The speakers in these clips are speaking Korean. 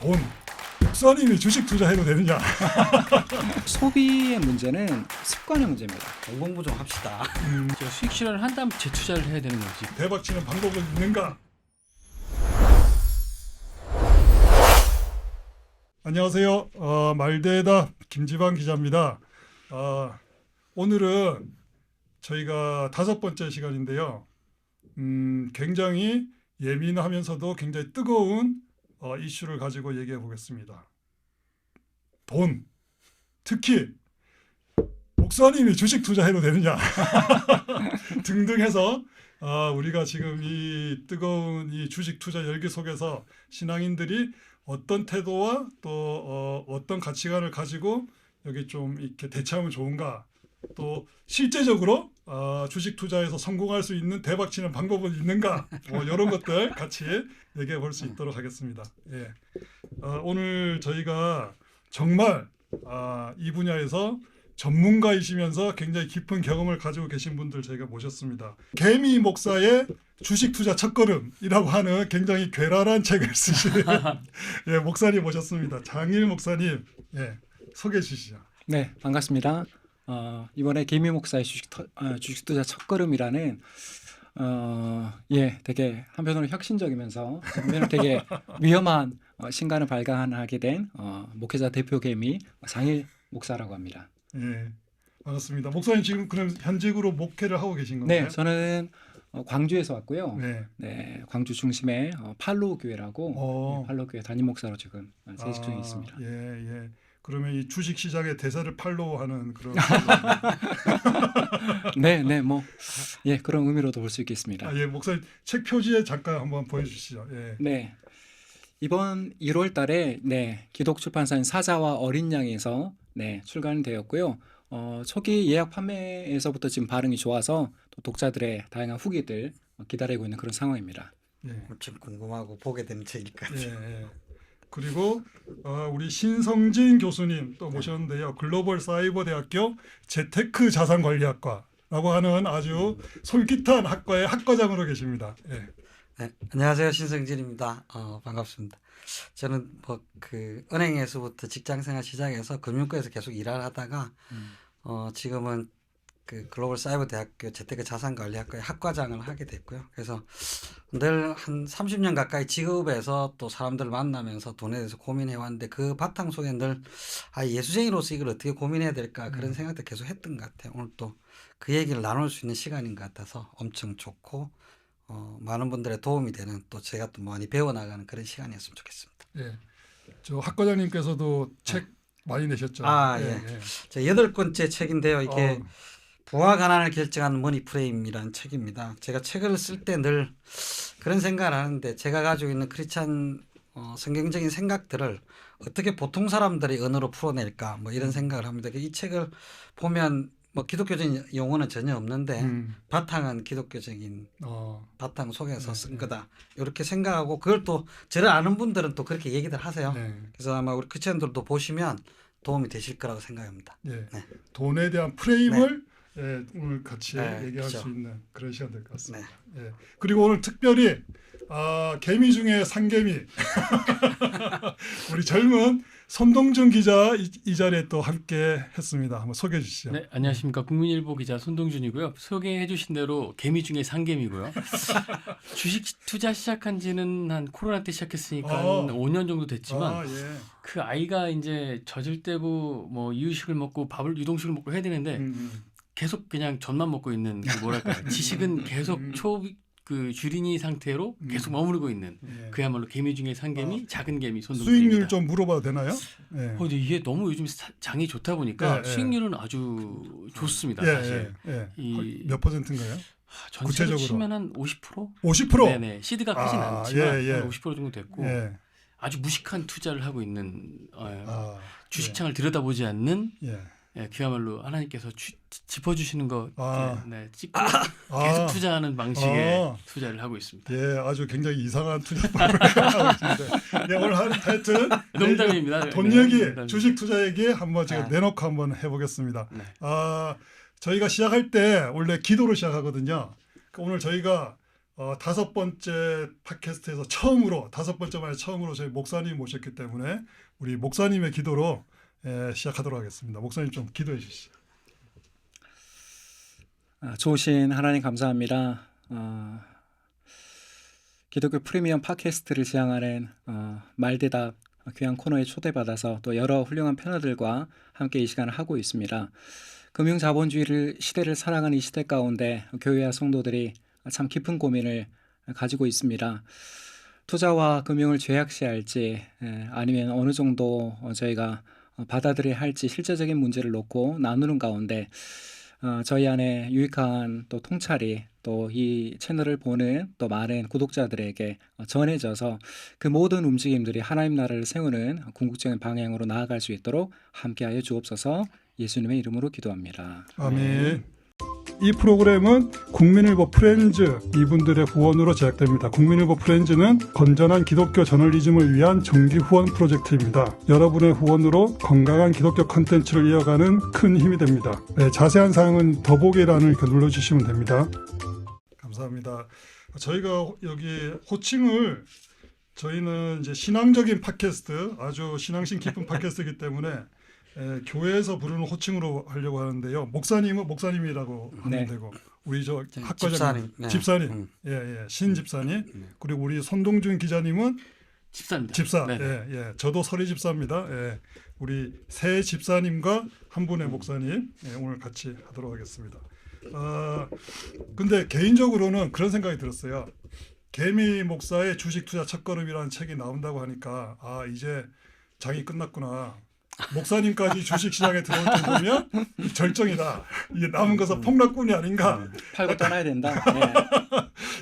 돈. 목사님이 주식 투자해도 되느냐? 소비의 문제는 습관의 문제입니다. 공부 좀 합시다. 제가 수익 실현을 한 다음 재투자를 해야 되는 거지. 대박치는 방법은 있는가? 안녕하세요. 말대답 김지방 기자입니다. 오늘은 저희가 5번째 시간인데요. 굉장히 예민하면서도 굉장히 뜨거운 이슈를 가지고 얘기해 보겠습니다. 돈, 특히 목사님이 주식 투자해도 되느냐 등등 해서 우리가 지금 이 뜨거운 이 주식 투자 열기 속에서 신앙인들이 어떤 태도와 또 어떤 가치관을 가지고 여기 좀 이렇게 대처하면 좋은가, 또 실제적으로 주식 투자에서 성공할 수 있는 대박치는 방법은 있는가, 이런 것들 같이 얘기해 볼 수 있도록 하겠습니다. 예. 오늘 저희가 정말 이 분야에서 전문가이시면서 굉장히 깊은 경험을 가지고 계신 분들 저희가 모셨습니다. 개미 목사의 주식 투자 첫걸음이라고 하는 굉장히 괴랄한 책을 쓰신 예, 목사님 모셨습니다. 장일 목사님, 예, 소개해 주시죠. 네, 반갑습니다. 이번에 개미 목사의 주식 투자 첫걸음이라는 되게 한편으로 혁신적이면서 한편으로 되게 위험한 신간을 발간하게 된 목회자 대표 개미 장일 목사라고 합니다. 예, 반갑습니다. 목사님 지금 그럼 현직으로 목회를 하고 계신 건가요? 네, 저는 광주에서 왔고요. 네. 네, 광주 중심의 팔로우 교회라고 네, 팔로우 교회 담임 목사로 지금 재직 중에 있습니다. 예. 그러면 이 주식 시장의 대세를 팔로우하는 그런 네, 그런 의미로도 볼 수 있겠습니다. 예, 목사님 책 표지에 잠깐 한번 보여주시죠. 예. 네, 이번 1월달에 기독 출판사인 사자와 어린 양에서 출간되었고요. 초기 예약 판매에서부터 지금 반응이 좋아서 또 독자들의 다양한 후기들 기다리고 있는 그런 상황입니다. 예. 좀 궁금하고 보게 되는 책일 것 같아요. 예. 그리고 우리 신성진 교수님 또 모셨는데요. 글로벌 사이버 대학교 재테크 자산관리학과라고 하는 아주 솔깃한 학과의 학과장으로 계십니다. 예. 네, 안녕하세요, 신성진입니다. 반갑습니다. 저는 은행에서부터 직장생활 시작해서 금융권에서 계속 일을 하다가 지금은 그 글로벌 사이버 대학교 재테크 자산관리학과의 학과장을 하게 됐고요. 그래서 늘 한 30년 가까이 직업에서 또 사람들을 만나면서 돈에 대해서 고민해 왔는데 그 바탕 속에 늘 예수쟁이로서 이걸 어떻게 고민해야 될까 그런 생각도 계속 했던 것 같아요. 오늘 또 그 얘기를 나눌 수 있는 시간인 것 같아서 엄청 좋고 많은 분들의 도움이 되는, 또 제가 또 많이 배워나가는 그런 시간이었으면 좋겠습니다. 예. 저 학과장님께서도 책 많이 내셨죠? 예. 제 8권째 책인데요. 이게 부와 가난을 결정하는 머니프레임이라는 책입니다. 제가 책을 쓸 때 늘 그런 생각을 하는데, 제가 가지고 있는 크리스찬 성경적인 생각들을 어떻게 보통 사람들이 언어로 풀어낼까 이런 생각을 합니다. 이 책을 보면 기독교적인 용어는 전혀 없는데 바탕은 기독교적인 바탕 속에서 쓴 거다, 이렇게 생각하고, 그걸 또 저를 아는 분들은 또 그렇게 얘기들 하세요. 그래서 아마 우리 크리스찬들도 보시면 도움이 되실 거라고 생각합니다. 예. 네. 돈에 대한 프레임을 오늘 같이 얘기할 그렇죠. 수 있는 그런 시간 될 것 같습니다. 네. 예. 그리고 오늘 특별히 개미 중에 상개미 우리 젊은 손동준 기자 이 자리에 또 함께 했습니다. 한번 소개해 주시죠. 네, 안녕하십니까. 국민일보 기자 손동준이고요. 소개해 주신 대로 개미 중에 상개미고요. 주식 투자 시작한 지는 한 코로나 때 시작했으니까 한 5년 정도 됐지만 예. 그 아이가 이제 젖을 떼고 이유식을 먹고 밥을 유동식을 먹고 해야 되는데 계속 그냥 젖만 먹고 있는 뭐랄까요. 지식은 계속 주린이 상태로 계속 머무르고 있는 그야말로 개미 중에 상개미, 작은 개미 손동준입니다. 수익률 좀 물어봐도 되나요? 예. 근데 이게 너무 요즘 장이 좋다 보니까 수익률은 아주 좋습니다. 사실. 몇 퍼센트인가요? 전체로 구체적으로 치면 한 50%? 50%? 네네. 시드가 크진 않지만 한 50% 정도 됐고 아주 무식한 투자를 하고 있는 주식창을 들여다보지 않는 그야말로 하나님께서 짚어주시는 거 찍고 계속 투자하는 방식의 투자를 하고 있습니다. 예, 아주 굉장히 이상한 투자법을 하고 있습니다. 네, 오늘 하여튼 농담입니다. 돈 얘기, 주식 투자 얘기 한번 제가 내놓고 한번 해보겠습니다. 저희가 시작할 때 원래 기도로 시작하거든요. 오늘 저희가 다섯 번째 팟캐스트에서 처음으로 다섯 번째 만에 처음으로 저희 목사님 모셨기 때문에 우리 목사님의 기도로 시작하도록 하겠습니다. 목사님 좀 기도해 주시죠. 좋으신 하나님 감사합니다. 기독교 프리미엄 팟캐스트를 지향하는 말대답 귀한 코너에 초대받아서 또 여러 훌륭한 패널들과 함께 이 시간을 하고 있습니다. 금융자본주의 시대를 살아가는 이 시대 가운데 교회와 성도들이 참 깊은 고민을 가지고 있습니다. 투자와 금융을 죄악시할지 아니면 어느 정도 저희가 받아들여야 할지 실제적인 문제를 놓고 나누는 가운데 저희 안에 유익한 또 통찰이 또 이 채널을 보는 또 많은 구독자들에게 전해져서 그 모든 움직임들이 하나님 나라를 세우는 궁극적인 방향으로 나아갈 수 있도록 함께하여 주옵소서. 예수님의 이름으로 기도합니다. 아멘. 이 프로그램은 국민일보 프렌즈 이분들의 후원으로 제작됩니다. 국민일보 프렌즈는 건전한 기독교 저널리즘을 위한 정기 후원 프로젝트입니다. 여러분의 후원으로 건강한 기독교 콘텐츠를 이어가는 큰 힘이 됩니다. 네, 자세한 사항은 더보기란을 눌러주시면 됩니다. 감사합니다. 저희가 여기 호칭을 저희는 이제 신앙적인 팟캐스트, 아주 신앙심 깊은 팟캐스트이기 때문에 교회에서 부르는 호칭으로 하려고 하는데요. 목사님은 목사님이라고 하면 되고, 우리 저 학과장님, 집사님, 신 집사님, 그리고 우리 손동준 기자님은 집사입니다. 집사, 저도 서리 집사입니다. 우리 세 집사님과 한 분의 목사님 오늘 같이 하도록 하겠습니다. 근데 개인적으로는 그런 생각이 들었어요. 개미 목사의 주식 투자 첫걸음이라는 책이 나온다고 하니까 이제 장이 끝났구나. 목사님까지 주식시장에 들어올 정도면 절정이다. 이게 남은 것은 폭락꾼이 아닌가. 팔고 떠나야 된다.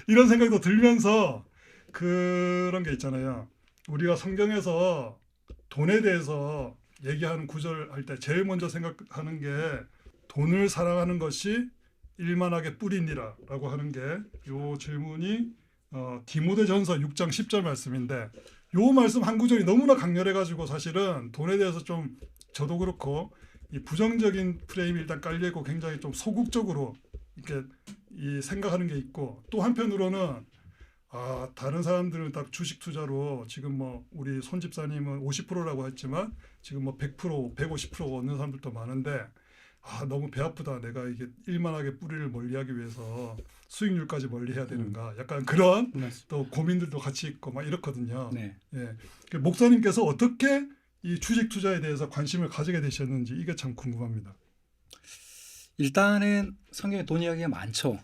이런 생각도 들면서 그런 게 있잖아요. 우리가 성경에서 돈에 대해서 얘기하는 구절 할 때 제일 먼저 생각하는 게 돈을 사랑하는 것이 일만하게 뿌리니라 라고 하는 게 요 질문이 디모데전서 6장 10절 말씀인데 요 말씀 한 구절이 너무나 강렬해가지고 사실은 돈에 대해서 좀 저도 그렇고 이 부정적인 프레임이 일단 깔려있고 굉장히 좀 소극적으로 이렇게 이 생각하는 게 있고 또 한편으로는 다른 사람들은 딱 주식 투자로 지금 뭐 우리 손 집사님은 50%라고 했지만 지금 뭐 100%, 150% 얻는 사람들도 많은데 너무 배 아프다. 내가 이게 일만하게 뿌리를 멀리하기 위해서 수익률까지 멀리해야 되는가. 약간 그런 또 고민들도 같이 있고 막 이렇거든요. 목사님께서 어떻게 이 주식 투자에 대해서 관심을 가지게 되셨는지 이게 참 궁금합니다. 일단은 성경에 돈 이야기가 많죠.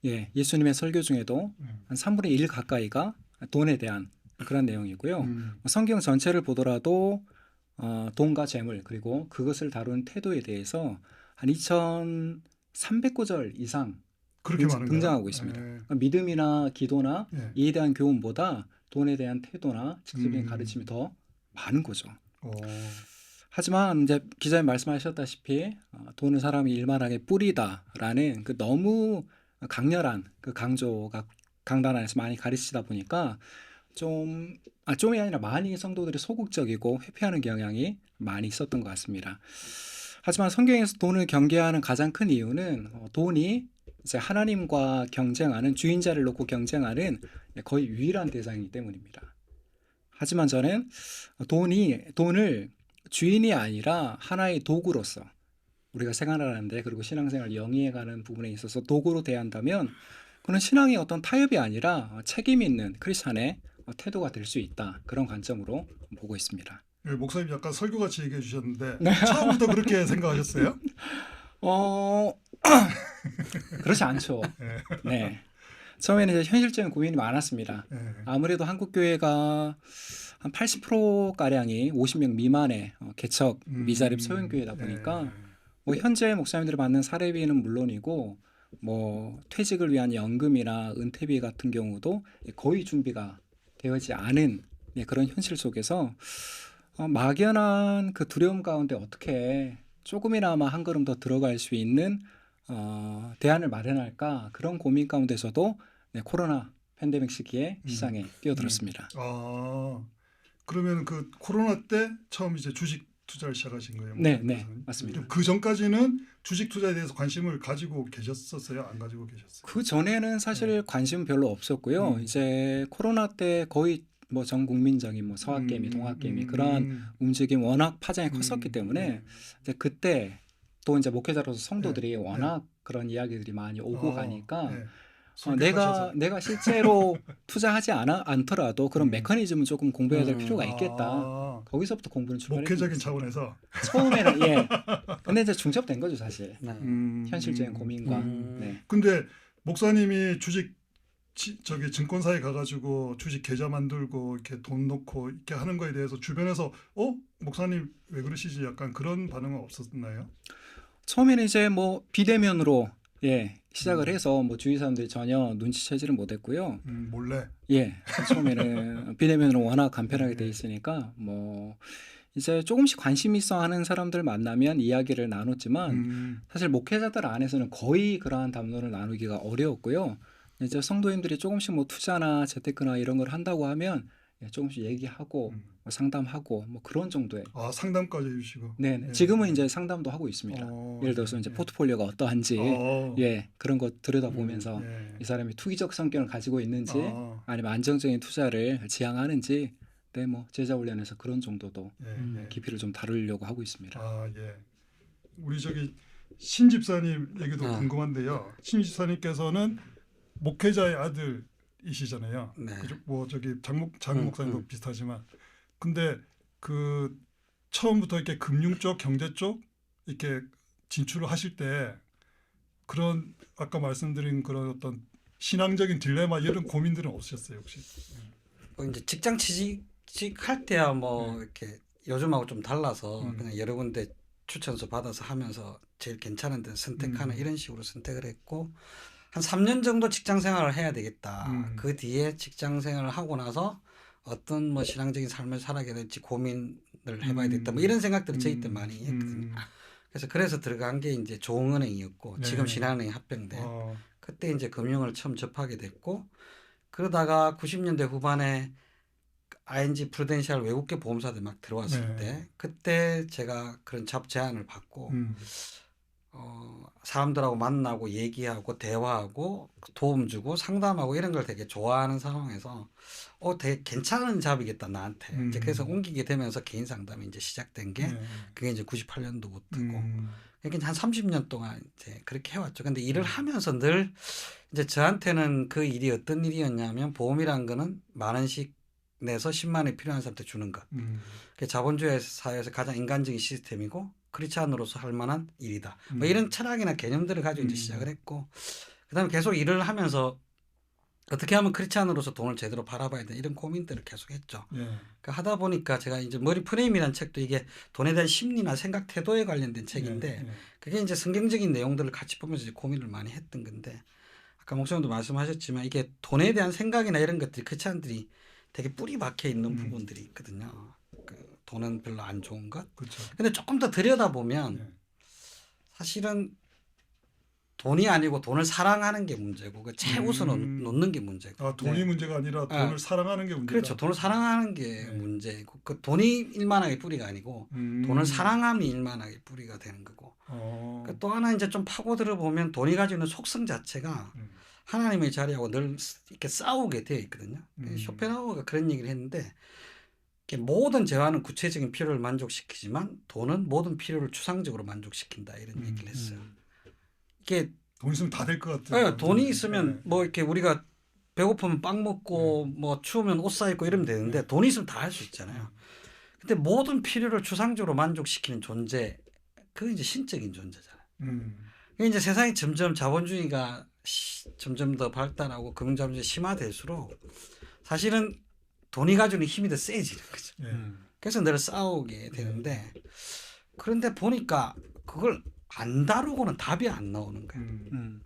예수님의 설교 중에도 한 3분의 1 가까이가 돈에 대한 그런 내용이고요. 성경 전체를 보더라도 돈과 재물 그리고 그것을 다루는 태도에 대해서 한 2,300구절 이상 그렇게 등장하고 있습니다. 그러니까 믿음이나 기도나 이에 대한 교훈보다 돈에 대한 태도나 직접적인 가르침이 더 많은 거죠. 하지만 이제 기자님 말씀하셨다시피 돈은 사람이 일만하게 뿌리다라는 그 너무 강렬한 그 강조가 강단 안에서 많이 가르치다 보니까 좀이 아니라 많이 성도들이 소극적이고 회피하는 경향이 많이 있었던 것 같습니다. 하지만 성경에서 돈을 경계하는 가장 큰 이유는 돈이 이제 하나님과 경쟁하는 주인자를 놓고 경쟁하는 거의 유일한 대상이기 때문입니다. 하지만 저는 돈을 주인이 아니라 하나의 도구로서 우리가 생활하는데 그리고 신앙생활 영위해가는 부분에 있어서 도구로 대한다면 그는 신앙의 어떤 타협이 아니라 책임 있는 크리스찬의 태도가 될 수 있다. 그런 관점으로 보고 있습니다. 목사님 약간 설교같이 얘기해 주셨는데 처음부터 그렇게 생각하셨어요? 그렇지 않죠. 처음에는 이제 현실적인 고민이 많았습니다. 아무래도 한국 교회가 한 80%가량이 50명 미만의 개척 미자립 소형교회다 보니까 뭐 현재 목사님들이 받는 사례비는 물론이고 뭐 퇴직을 위한 연금이나 은퇴비 같은 경우도 거의 준비가 되어지지 않은 그런 현실 속에서 막연한 그 두려움 가운데 어떻게 조금이나마 한 걸음 더 들어갈 수 있는 대안을 마련할까 그런 고민 가운데서도 코로나 팬데믹 시기에 시장에 뛰어들었습니다. 그러면 그 코로나 때 처음 이제 주식 투자를 시작하신 거예요? 네, 목사님? 네, 맞습니다. 그 전까지는 주식 투자에 대해서 관심을 가지고 계셨었어요? 안 가지고 계셨어요? 그 전에는 사실 관심 별로 없었고요. 이제 코로나 때 거의 뭐 전 국민적인 뭐 서학개미, 동학개미 그런 움직임 워낙 파장이 컸었기 때문에 이제 그때 또 이제 목회자로서 성도들이 워낙 그런 이야기들이 많이 오고 가니까 내가 실제로 투자하지 않더라도 그런 메커니즘은 조금 공부해야 될 필요가 있겠다. 거기서부터 공부는 출발했습니다. 목회적인 차원에서 처음에는 예. 근데 이제 중첩된 거죠 사실. 네. 현실적인 고민과. 네. 근데 목사님이 저기 증권사에 가가지고 주식 계좌 만들고 이렇게 돈 넣고 이렇게 하는 거에 대해서 주변에서 목사님 왜 그러시지? 약간 그런 반응은 없었나요? 처음에는 이제 뭐 비대면으로 시작을 해서 뭐 주위 사람들이 전혀 눈치채지를 못했고요. 몰래. 예, 처음에는 비대면으로 워낙 간편하게 돼 있으니까 뭐 이제 조금씩 관심 있어 하는 사람들 만나면 이야기를 나눴지만 사실 목회자들 안에서는 거의 그러한 담론을 나누기가 어려웠고요. 이제 성도님들이 조금씩 뭐 투자나 재테크나 이런 걸 한다고 하면 조금씩 얘기하고 뭐 상담하고 뭐 그런 정도의. 상담까지 해주시고. 네, 지금은 이제 상담도 하고 있습니다. 예를 들어서 이제 포트폴리오가 어떠한지, 그런 거 들여다보면서 이 사람이 투기적 성격을 가지고 있는지, 아니면 안정적인 투자를 지향하는지, 뭐 제자 훈련에서 그런 정도도 깊이를 좀 다루려고 하고 있습니다. 우리 저기 신 집사님 얘기도 궁금한데요. 신 집사님께서는 목회자의 아들이시잖아요. 네. 뭐 저기 장 목사님도 비슷하지만, 근데 그 처음부터 이렇게 금융 쪽, 경제 쪽 이렇게 진출을 하실 때 그런 아까 말씀드린 그런 어떤 신앙적인 딜레마 이런 고민들은 없으셨어요 혹시? 이제 직장 취직할 때야 뭐 이렇게 요즘하고 좀 달라서 그냥 여러 군데 추천서 받아서 하면서 제일 괜찮은 데 선택하는 이런 식으로 선택을 했고, 한 3년 정도 직장 생활을 해야 되겠다. 그 뒤에 직장 생활을 하고 나서 어떤 뭐 신앙적인 삶을 살아야 될지 고민을 해봐야 되겠다. 뭐 이런 생각들을 저희 때 많이 했거든요. 그래서 들어간 게 이제 조흥은행이었고 지금 신한은행이 합병된 그때 이제 금융을 처음 접하게 됐고, 그러다가 90년대 후반에 ING 프루덴셜 외국계 보험사들 막 들어왔을 때 그때 제가 그런 잡 제안을 받고 사람들하고 만나고 얘기하고 대화하고 도움 주고 상담하고 이런 걸 되게 좋아하는 상황에서 되게 괜찮은 잡이겠다 나한테. 이제 그래서 옮기게 되면서 개인 상담이 이제 시작된 게 그게 이제 98년도부터고. 그러니까 한 30년 동안 이제 그렇게 해왔죠. 근데 일을 하면서 늘 이제 저한테는 그 일이 어떤 일이었냐면, 보험이라는 거는 만 원씩 내서 10만 원이 필요한 사람한테 주는 것. 그게 자본주의 사회에서 가장 인간적인 시스템이고 크리스찬으로서 할 만한 일이다. 뭐 이런 철학이나 개념들을 가지고 이제 시작을 했고, 그다음에 계속 일을 하면서 어떻게 하면 크리스찬으로서 돈을 제대로 바라봐야 되나 이런 고민들을 계속 했죠. 그러니까 하다 보니까 제가 이제 머리 프레임이라는 책도 이게 돈에 대한 심리나 생각 태도에 관련된 책인데 그게 이제 성경적인 내용들을 같이 보면서 이제 고민을 많이 했던 건데, 아까 목사님도 말씀하셨지만 이게 돈에 대한 생각이나 이런 것들이 크리스찬들이 되게 뿌리 박혀 있는 부분들이 있거든요. 돈은 별로 안 좋은 것. 그렇죠. 근데 조금 더 들여다보면 사실은 돈이 아니고 돈을 사랑하는 게 문제고 그 최우선 놓는 게 문제고. 돈이 문제가 아니라 돈을 사랑하는 게 문제다. 그렇죠. 돈을 사랑하는 게 문제고, 그 돈이 일만하게 뿌리가 아니고 돈을 사랑함이 일만하게 뿌리가 되는 거고. 그러니까 또 하나 이제 좀 파고들어 보면 돈이 가지고 있는 속성 자체가 하나님의 자리하고 늘 이렇게 싸우게 되어 있거든요. 쇼펜하우어가 그런 얘기를 했는데, 모든 재화는 구체적인 필요를 만족시키지만 돈은 모든 필요를 추상적으로 만족시킨다 이런 얘기를 했어요. 이게 돈 있으면 다 될 것 같아요. 돈이 있으면 뭐 이렇게 우리가 배고프면 빵 먹고 뭐 추우면 옷 사 입고 이러면 되는데 돈이 있으면 다 할 수 있잖아요. 근데 모든 필요를 추상적으로 만족시키는 존재, 그게 이제 신적인 존재잖아요. 그게 이제 세상이 점점 자본주의가 점점 더 발달하고 금융자본주의가 심화될수록 사실은 돈이 가지고 있는 힘이 더 세지는 거죠. 그래서 늘 싸우게 되는데, 그런데 보니까 그걸 안 다루고는 답이 안 나오는 거예요.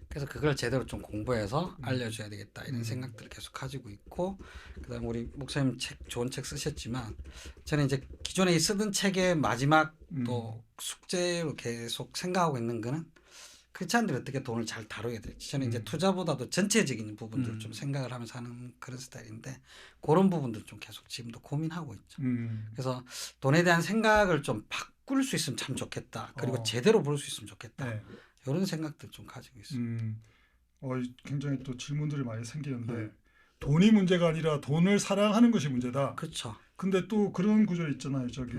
그래서 그걸 제대로 좀 공부해서 알려줘야 되겠다 이런 생각들을 계속 가지고 있고, 그다음 우리 목사님 좋은 책 쓰셨지만 저는 이제 기존에 쓰던 책의 마지막 또 숙제로 계속 생각하고 있는 거는 크리스찬들이 어떻게 돈을 잘 다루게 될지 저는 이제 투자보다도 전체적인 부분들을 좀 생각을 하면서 하는 그런 스타일인데 그런 부분들 좀 계속 지금도 고민하고 있죠. 그래서 돈에 대한 생각을 좀 바꿀 수 있으면 참 좋겠다. 그리고 제대로 볼 수 있으면 좋겠다. 네. 이런 생각들 좀 가지고 있어요. 굉장히 또 질문들이 많이 생기는데 돈이 문제가 아니라 돈을 사랑하는 것이 문제다. 그렇죠. 근데 또 그런 구조 있잖아요. 저기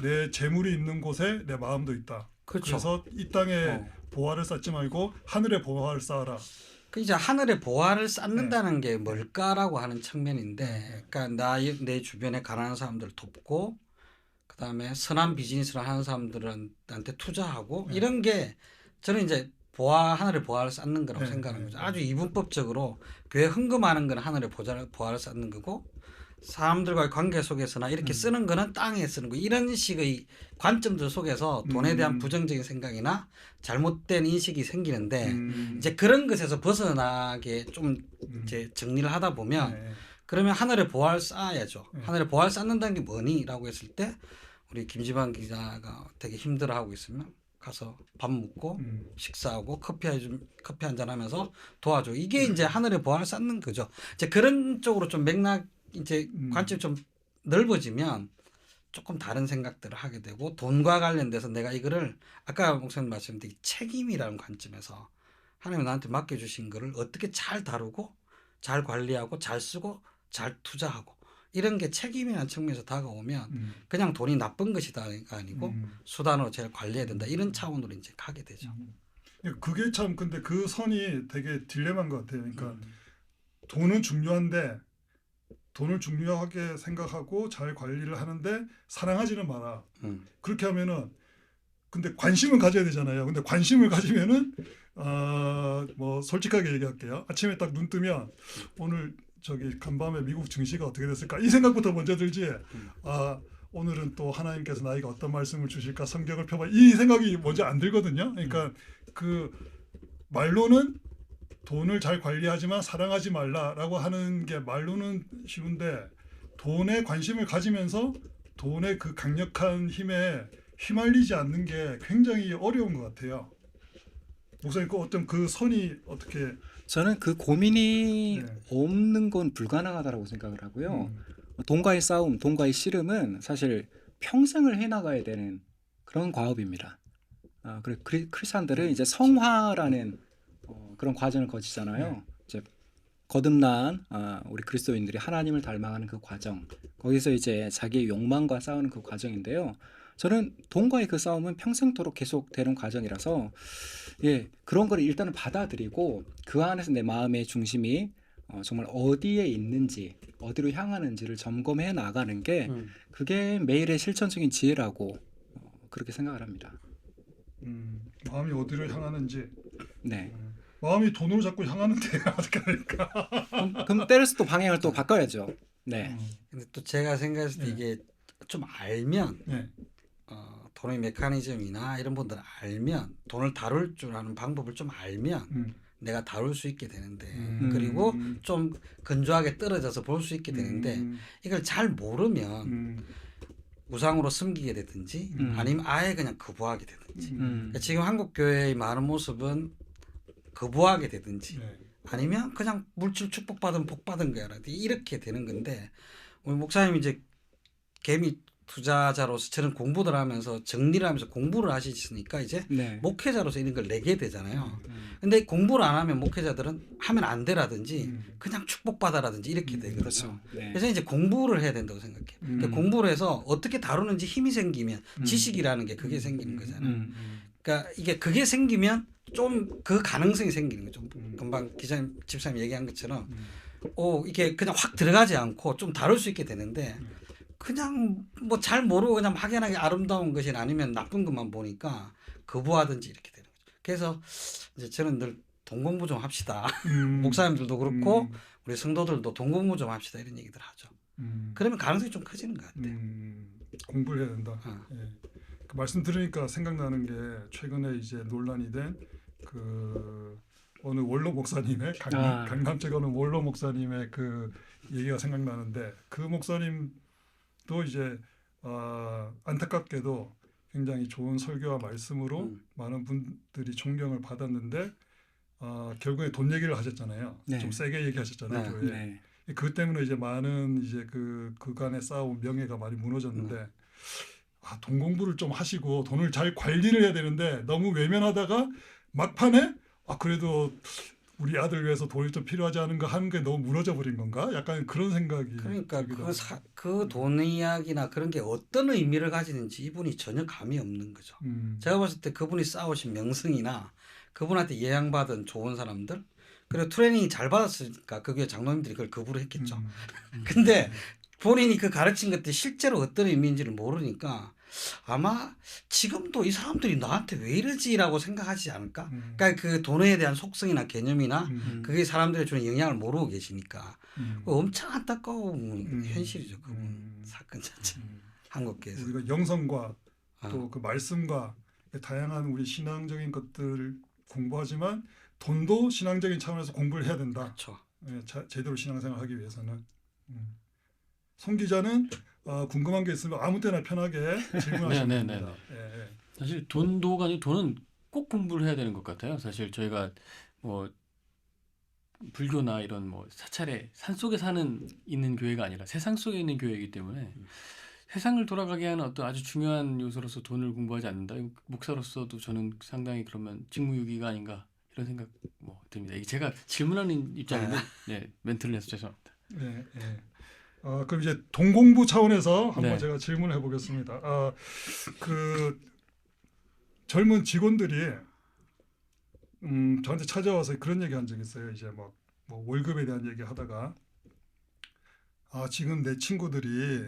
내 재물이 있는 곳에 내 마음도 있다. 그렇죠. 그래서 이 땅에 보화를 쌓지 말고 하늘에 보화를 쌓아라. 그 이제 하늘에 보화를 쌓는다는 게 뭘까라고 하는 측면인데, 그러니까 내 주변에 가난한 사람들을 돕고, 그다음에 선한 비즈니스를 하는 사람들한테 투자하고 이런 게 저는 이제 하늘에 보화를 쌓는 거라고 생각하는 거죠. 아주 이분법적으로 교회 헌금하는 건 하늘에 보화를 쌓는 거고, 사람들과의 관계 속에서나 이렇게 쓰는 거는 땅에 쓰는 거, 이런 식의 관점들 속에서 돈에 대한 부정적인 생각이나 잘못된 인식이 생기는데 이제 그런 것에서 벗어나게 좀 이제 정리를 하다 보면 그러면 하늘에 보화를 쌓아야죠. 하늘에 보화를 쌓는다는 게 뭐니라고 했을 때 우리 김지방 기자가 되게 힘들어하고 있으면 가서 밥 먹고 식사하고 커피 한잔 하면서 도와줘. 이게 이제 하늘에 보화를 쌓는 거죠. 이제 그런 쪽으로 좀 맥락 이제 관점이 좀 넓어지면 조금 다른 생각들을 하게 되고, 돈과 관련돼서 내가 이거를 아까 목사님 말씀드린 책임이라는 관점에서 하나님이 나한테 맡겨주신 거를 어떻게 잘 다루고 잘 관리하고 잘 쓰고 잘 투자하고 이런 게 책임이라는 측면에서 다가오면 그냥 돈이 나쁜 것이다가 아니고 수단으로 잘 관리해야 된다, 이런 차원으로 이제 가게 되죠. 그게 참 근데 그 선이 되게 딜레마인 것 같아요. 그러니까 돈은 중요한데 돈을 중요하게 생각하고 잘 관리를 하는데 사랑하지는 마라. 그렇게 하면은 근데 관심은 가져야 되잖아요. 근데 관심을 가지면은 뭐 솔직하게 얘기할게요. 아침에 딱 눈 뜨면 오늘 저기 간밤에 미국 증시가 어떻게 됐을까 이 생각부터 먼저 들지. 오늘은 또 하나님께서 나에게 어떤 말씀을 주실까 성경을 펴봐 이 생각이 먼저 안 들거든요. 그러니까 그 말로는 돈을 잘 관리하지만 사랑하지 말라라고 하는 게 말로는 쉬운데 돈에 관심을 가지면서 돈의 그 강력한 힘에 휘말리지 않는 게 굉장히 어려운 것 같아요. 목사님 어떤 그 선이 어떻게? 저는 그 고민이 없는 건 불가능하다고 생각을 하고요. 돈과의 싸움, 돈과의 씨름은 사실 평생을 해나가야 되는 그런 과업입니다. 그리고 크리스찬들은 이제 성화라는 그런 과정을 거치잖아요. 이제 거듭난 우리 그리스도인들이 하나님을 닮아가는 그 과정, 거기서 이제 자기의 욕망과 싸우는 그 과정인데요. 저는 돈과의 그 싸움은 평생토록 계속되는 과정이라서 그런 걸 일단은 받아들이고 그 안에서 내 마음의 중심이 정말 어디에 있는지, 어디로 향하는지를 점검해 나가는 게 그게 매일의 실천적인 지혜라고 그렇게 생각을 합니다. 마음이 어디로 향하는지. 네. 마음이 돈으로 자꾸 향하는데 어떻게 할까? 그럼 때려서 또 방향을 또 바꿔야죠. 네. 근데 또 제가 생각했을 때 이게 좀 알면 돈의 메커니즘이나 이런 분들 알면 돈을 다룰 줄 아는 방법을 좀 알면 내가 다룰 수 있게 되는데 그리고 좀 건조하게 떨어져서 볼 수 있게 되는데 이걸 잘 모르면 우상으로 섬기게 되든지 아니면 아예 그냥 거부하게 되든지 그러니까 지금 한국 교회의 많은 모습은 거부하게 되든지 아니면 그냥 물질 축복받은 복받은 거야 이렇게 되는 건데, 우리 목사님 이제 개미 투자자로서 저는 공부를 하면서 정리를 하면서 공부를 하시니까 이제 목회자로서 이런 걸 내게 되잖아요. 근데 공부를 안 하면 목회자들은 하면 안 되라든지 그냥 축복받아라든지 이렇게 되거든요. 그렇죠. 그래서 이제 공부를 해야 된다고 생각해요. 그러니까 공부를 해서 어떻게 다루는지 힘이 생기면 지식이라는 게 그게 생기는 거잖아요. 그러니까 그게 생기면 좀 그 가능성이 생기는 거죠. 금방 집사님 얘기한 것처럼 이게 그냥 확 들어가지 않고 좀 다룰 수 있게 되는데 그냥 뭐 잘 모르고 그냥 막연하게 아름다운 것이 아니면 나쁜 것만 보니까 거부하든지 이렇게 되는 거죠. 그래서 이제 저는 늘 돈 공부 좀 합시다. 목사님들도 그렇고 우리 성도들도 돈 공부 좀 합시다 이런 얘기들 하죠. 그러면 가능성이 좀 커지는 것 같아요. 공부를 해야 된다. 그 말씀 들으니까 생각나는 게 최근에 이제 논란이 된 그 어느 원로 목사님의 강남쪽 어느 원로 목사님의 그 얘기가 생각나는데 그 목사님도 이제 안타깝게도 굉장히 좋은 설교와 말씀으로 많은 분들이 존경을 받았는데 결국에 돈 얘기를 하셨잖아요. 네. 좀 세게 얘기하셨잖아요. 네. 교회에. 네. 그 때문에 이제 많은 이제 그간에 쌓아온 명예가 많이 무너졌는데 돈 공부를 좀 하시고 돈을 잘 관리를 해야 되는데 너무 외면하다가 막판에 그래도 우리 아들 위해서 돈이 좀 필요하지 않은가 하는 게 너무 무너져 버린 건가? 약간 그런 생각이. 그러니까 그 돈 이야기나 그런 게 어떤 의미를 가지는지 이분이 전혀 감이 없는 거죠. 제가 봤을 때 그분이 쌓으신 명성이나 그분한테 예양받은 좋은 사람들 그리고 트레이닝 잘 받았으니까 그 교회 장로님들이 그걸 거부를 했겠죠. 근데 본인이 그 가르친 것들이 실제로 어떤 의미인지를 모르니까 아마 지금도 이 사람들이 나한테 왜 이러지라고 생각하지 않을까? 그러니까 그 돈에 대한 속성이나 개념이나 그게 사람들이 주는 영향을 모르고 계시니까 엄청 안타까운 현실이죠. 그 사건 자체. 한국교회에서. 우리가 영성과 또 그 말씀과 다양한 우리 신앙적인 것들을 공부하지만 돈도 신앙적인 차원에서 공부를 해야 된다. 그렇죠. 제대로 신앙생활하기 위해서는. 송 기자는 궁금한 게 있으면 아무 때나 편하게 질문하시면 됩니다. 예. 사실 돈도가 아니고 돈은 꼭 공부를 해야 되는 것 같아요. 사실 저희가 뭐 불교나 이런 뭐 사찰에 산속에 있는 교회가 아니라 세상 속에 있는 교회이기 때문에 세상을 돌아가게 하는 어떤 아주 중요한 요소로서 돈을 공부하지 않는다. 목사로서도 저는 상당히 그러면 직무유기가 아닌가 이런 생각 듭니다. 이게 제가 질문하는 입장인데 멘트를 해서 죄송합니다. 네. 그럼 이제 돈 공부 차원에서 한번 네. 제가 질문을 해보겠습니다. 그 젊은 직원들이 저한테 찾아와서 그런 얘기 한 적이 있어요. 이제 뭐 월급에 대한 얘기 하다가 지금 내 친구들이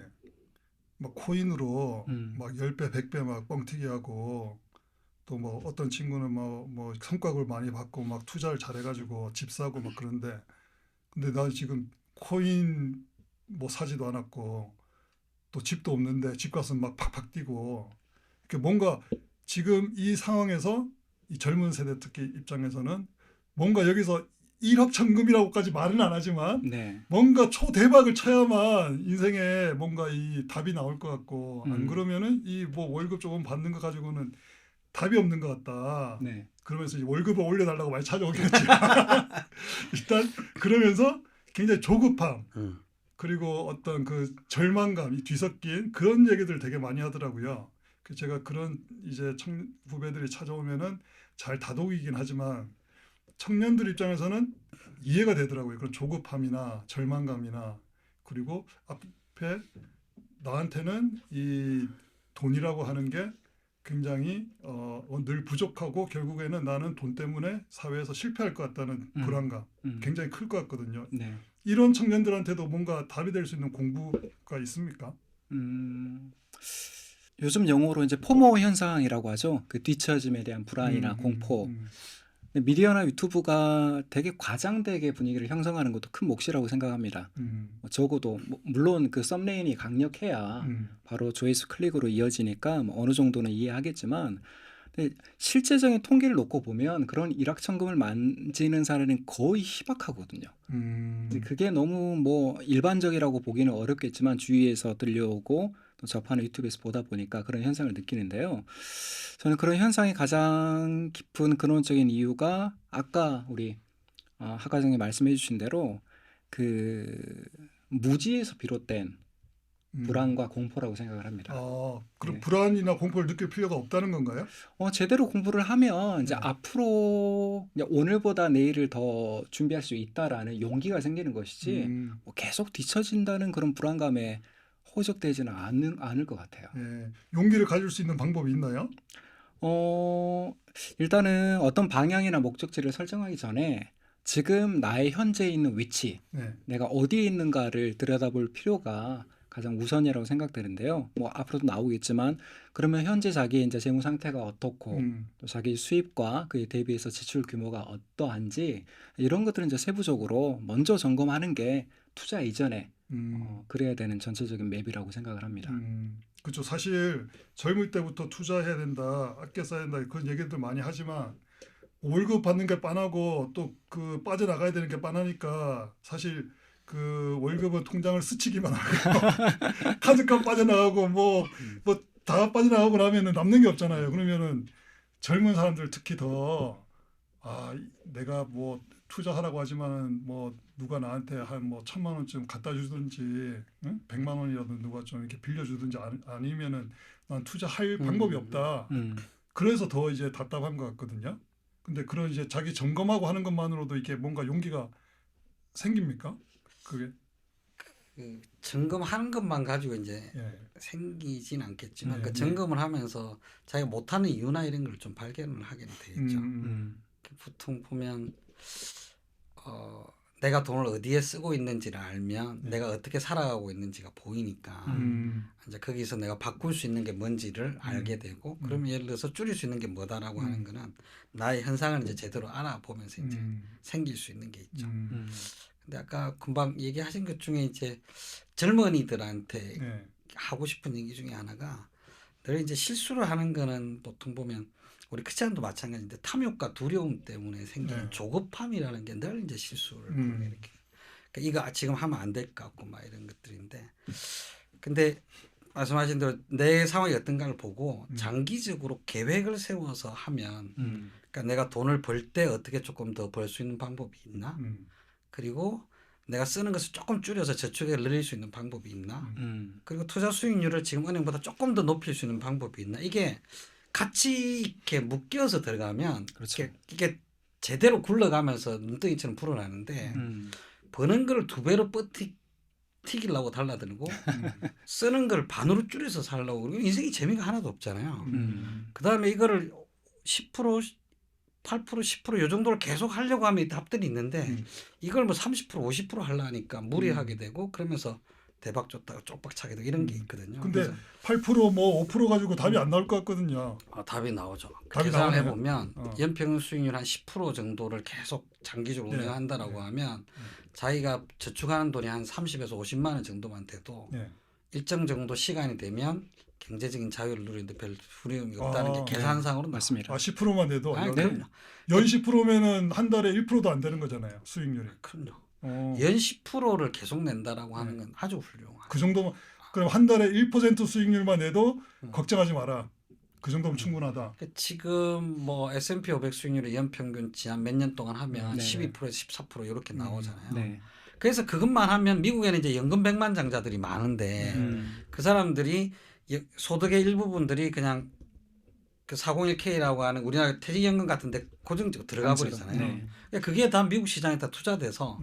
막 코인으로 막 10배, 100배 막 뻥튀기 하고 또 뭐 어떤 친구는 뭐 성과급을 많이 받고 막 투자를 잘해가지고 집 사고 막 그런데 근데 나 지금 코인 뭐 사지도 않았고 또 집도 없는데 집값은 막 팍팍 뛰고 이렇게 뭔가 지금 이 상황에서 이 젊은 세대 특히 입장에서는 뭔가 여기서 1억 천금이라고까지 말은 안 하지만 뭔가 초대박을 쳐야만 인생에 뭔가 이 답이 나올 것 같고 안 그러면은 이 뭐 월급 조금 받는 거 가지고는 답이 없는 것 같다. 그러면서 이제 월급을 올려달라고 많이 찾아오겠지. 일단 그러면서 굉장히 조급함 그리고 어떤 그 절망감이 뒤섞인 그런 얘기들 되게 많이 하더라고요. 제가 그런 이제 후배들이 찾아오면은 잘 다독이긴 하지만 청년들 입장에서는 이해가 되더라고요. 그런 조급함이나 절망감이나 그리고 앞에 나한테는 이 돈이라고 하는 게 굉장히 늘 부족하고 결국에는 나는 돈 때문에 사회에서 실패할 것 같다는 불안감 굉장히 클 것 같거든요. 이런 청년들한테도 뭔가 답이 될 수 있는 공부가 있습니까? 요즘 용어로 이제 포모 현상이라고 하죠. 그 뒤처짐에 대한 불안이나 공포. 미디어나 유튜브가 되게 과장되게 분위기를 형성하는 것도 큰 몫이라고 생각합니다. 적어도 물론 그 썸네일이 강력해야 바로 조회수 클릭으로 이어지니까 어느 정도는 이해하겠지만 근데 실제적인 통계를 놓고 보면 그런 일확천금을 만지는 사례는 거의 희박하거든요. 그게 너무 뭐 일반적이라고 보기는 어렵겠지만 주위에서 들려오고 또 접하는 유튜브에서 보다 보니까 그런 현상을 느끼는데요. 저는 그런 현상이 가장 깊은 근원적인 이유가 아까 우리 하 과장님 말씀해 주신 대로 그 무지에서 비롯된 불안과 공포라고 생각을 합니다. 그럼 불안이나 공포를 느낄 필요가 없다는 건가요? 제대로 공부를 하면 이제 앞으로 오늘보다 내일을 더 준비할 수 있다라는 용기가 생기는 것이지 뭐 계속 뒤처진다는 그런 불안감에 허적되지는 않을 것 같아요. 용기를 가질 수 있는 방법이 있나요? 일단은 어떤 방향이나 목적지를 설정하기 전에 지금 나의 현재 있는 위치, 내가 어디에 있는가를 들여다볼 필요가 가장 우선이라고 생각되는데요. 뭐 앞으로도 나오겠지만 그러면 현재 자기의 이제 재무 상태가 어떻고 또 자기 수입과 그에 대비해서 지출 규모가 어떠한지 이런 것들은 이제 세부적으로 먼저 점검하는 게 투자 이전에 그래야 되는 전체적인 맵이라고 생각을 합니다. 그렇죠. 사실 젊을 때부터 투자해야 된다, 아껴 써야 된다 그런 얘기들 많이 하지만 월급 받는 게 빤하고 또 그 빠져나가야 되는 게 빤하니까 사실 그 월급은 통장을 스치기만 하고 카드값 빠져나가고 뭐 다 빠져나가고 나면은 남는 게 없잖아요. 그러면은 젊은 사람들 특히 더 내가 뭐 투자하라고 하지만은 뭐 누가 나한테 한 뭐 1,000만 원쯤 갖다 주든지, 응? 100만 원이라도 누가 좀 이렇게 빌려주든지 아니면은 난 투자할 방법이 없다. 그래서 더 이제 답답한 것 같거든요. 근데 그런 이제 자기 점검하고 하는 것만으로도 이게 뭔가 용기가 생깁니까? 그게 그 점검하는 것만 가지고 이제 생기진 않겠지만 그 점검을 하면서 자기가 못하는 이유나 이런 걸 좀 발견을 하게 되겠죠. 보통 보면 내가 돈을 어디에 쓰고 있는지를 알면 내가 어떻게 살아가고 있는지가 보이니까 이제 거기서 내가 바꿀 수 있는 게 뭔지를 알게 되고 그러면 예를 들어서 줄일 수 있는 게 뭐다라고 하는 거는 나의 현상을 이제 제대로 알아보면서 이제 생길 수 있는 게 있죠. 근데 아까 금방 얘기하신 것 중에 이제 젊은이들한테 하고 싶은 얘기 중에 하나가 늘 이제 실수를 하는 거는 보통 보면 우리 크리스찬도 마찬가지인데 탐욕과 두려움 때문에 생기는 조급함이라는 게 늘 이제 실수를 이렇게 그러니까 이거 지금 하면 안 될 것 같고 막 이런 것들인데 근데 말씀하신 대로 내 상황이 어떤가를 보고 장기적으로 계획을 세워서 하면 그러니까 내가 돈을 벌 때 어떻게 조금 더 벌 수 있는 방법이 있나 그리고 내가 쓰는 것을 조금 줄여서 저축을 늘릴 수 있는 방법이 있나 그리고 투자 수익률을 지금 은행보다 조금 더 높일 수 있는 방법이 있나 이게 같이 이렇게 묶여서 들어가면 그렇죠. 이게 제대로 굴러가면서 눈덩이처럼 불어나는데 버는 걸 2배로 튀기려고 달라들고 쓰는 걸 반으로 줄여서 살려고 그러고 인생이 재미가 하나도 없잖아요. 그다음에 이거를 10% 8% 10% 요 정도를 계속 하려고 하면 답들이 있는데 이걸 뭐 30% 50% 하려니까 무리하게 되고 그러면서 대박 줬다가 쪽박 차게 되고 이런 게 있거든요. 근데 8%뭐 5% 가지고 답이 안 나올 것 같거든요. 답이 나오죠. 답이 계산을 나오네요. 해보면 연평균 수익률 한 10% 정도를 계속 장기적으로 운영한다라고 하면 자기가 저축하는 돈이 한 30에서 50만 원 정도만 돼도 일정 정도 시간이 되면 경제적인 자유를 누리는데 별 두려움이 없다는 게 계산상으로 맞습니다. 10%만 돼도 그럼요. 연 10%면은 한 달에 1%도 안 되는 거잖아요. 수익률이. 그럼요. 연 10%를 계속 낸다라고 하는 건 아주 훌륭하죠. 그 정도면 그럼 한 달에 1% 수익률만 내도 걱정하지 마라. 그 정도면 충분하다. 지금 뭐 S&P 500 수익률이 연평균 지난 몇 년 동안 하면 12%에서 14% 이렇게 나오잖아요. 그래서 그것만 하면 미국에는 이제 연금 백만장자들이 많은데 그 사람들이 소득의 일부분들이 그냥 그 401k라고 하는 우리나라 퇴직연금 같은데 고정적으로 들어가 버리잖아요. 그러니까 그게 다 미국 시장에 다 투자돼서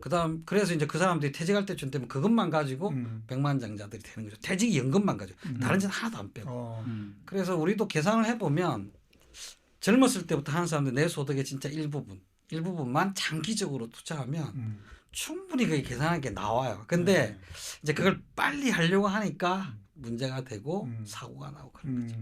그다음 그래서 이제 그 사람들이 퇴직할 때쯤 되면 그것만 가지고 백만장자들이 되는 거죠. 퇴직연금만 가지고 다른 데는 하나도 안 빼고. 그래서 우리도 계산을 해보면 젊었을 때부터 하는 사람들 내 소득의 진짜 일부분만 장기적으로 투자하면 충분히 그게 계산하는 게 나와요. 근데 이제 그걸 빨리 하려고 하니까 문제가 되고 사고가 나고 그런 거죠.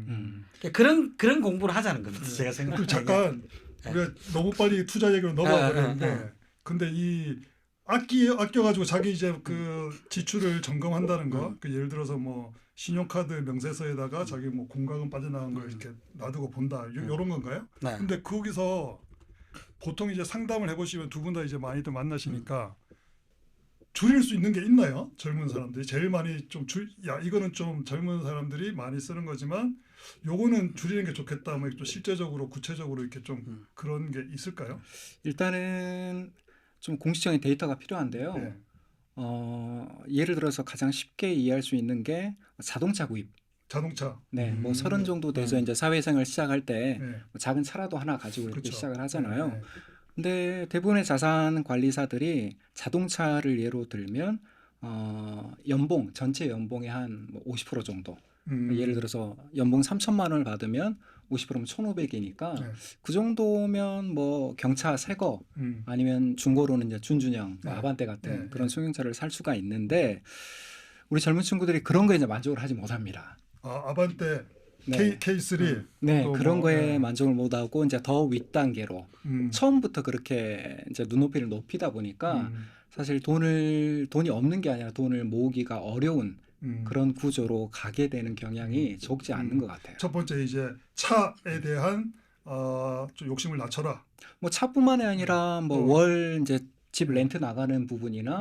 그러니까 그런 공부를 하자는 겁니다. 제가 생각하기에. 잠깐 우리가 너무 빨리 투자 얘기로 넘어가 버렸는데 근데 이 아껴가지고 자기 이제 그 지출을 점검한다는 거, 그 예를 들어서 뭐 신용카드 명세서에다가 자기 뭐 공과금 빠져나간 걸 이렇게 놔두고 본다, 이런 건가요? 근데 거기서 보통 이제 상담을 해보시면 두 분 다 이제 많이들 만나시니까 줄일 수 있는 게 있나요? 젊은 사람들이 제일 많이 이거는 좀 젊은 사람들이 많이 쓰는 거지만 요거는 줄이는 게 좋겠다. 뭐 또 실제적으로 구체적으로 이렇게 좀 그런 게 있을까요? 일단은 좀 공식적인 데이터가 필요한데요. 예를 들어서 가장 쉽게 이해할 수 있는 게 자동차 구입. 자동차. 뭐 30 정도 돼서 이제 사회생활 시작할 때 작은 차라도 하나 가지고 이렇게 시작을 하잖아요. 근데 대부분의 자산 관리사들이 자동차를 예로 들면 전체 연봉의 한 50% 정도. 예를 들어서 연봉 3천만 원을 받으면 50%면 1,500이니까 그 정도면 뭐 경차 새거 아니면 중고로는 이제 준준형, 아반떼 같은 그런 승용차를 살 수가 있는데 우리 젊은 친구들이 그런 거에 이제 만족을 하지 못합니다. 아반떼 K3 그런 거에 만족을 못하고 이제 더 윗단계로 처음부터 그렇게 이제 눈높이를 높이다 보니까 사실 돈이 없는 게 아니라 돈을 모으기가 어려운 그런 구조로 가게 되는 경향이 적지 않는 것 같아요. 첫 번째 이제 차에 대한 좀 욕심을 낮춰라. 뭐 차뿐만이 아니라 뭐 월 이제 집 렌트 나가는 부분이나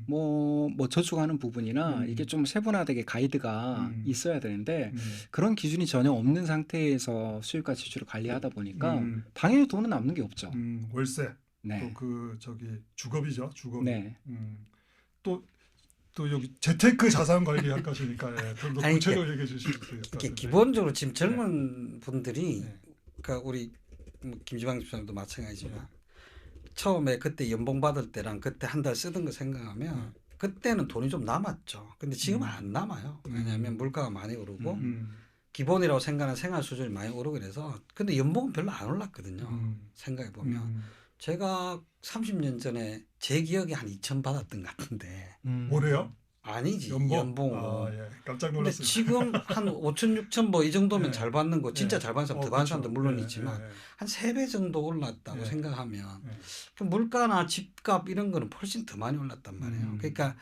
뭐 저축하는 부분이나 이게 좀 세분화되게 가이드가 있어야 되는데 그런 기준이 전혀 없는 상태에서 수입과 지출을 관리하다 보니까 당연히 돈은 남는 게 없죠. 월세 네. 또 그 저기 주거비죠. 주거비. 네. 또 여기 재테크 자산 관리 학과시니까 예, 좀 더 아니, 구체적으로 얘기해 주실 수 있을 것 이게 같은데. 기본적으로 지금 젊은 분들이 네. 그러니까 우리 뭐 김지방 집사님도 마찬가지지만 처음에 그때 연봉 받을 때랑 그때 한 달 쓰던 거 생각하면 그때는 돈이 좀 남았죠. 근데 지금은 안 남아요. 왜냐하면 물가가 많이 오르고 기본이라고 생각하는 생활 수준이 많이 오르고 그래서 근데 연봉은 별로 안 올랐거든요. 생각해 보면 제가 30년 전에 제 기억에 한 2천 받았던 것 같은데 올해요? 아니지 연봉? 연봉으로. 아, 예. 깜짝 근데 놀랐어요. 지금 한 5천 6천 뭐 이 정도면 예. 잘 받는 거 진짜 예. 잘 받는 사람 더 받는 그렇죠. 사람도 물론 예, 있지만 예, 예. 한 3배 정도 올랐다고 예. 생각하면 예. 그 물가나 집값 이런 거는 훨씬 더 많이 올랐단 말이에요. 그러니까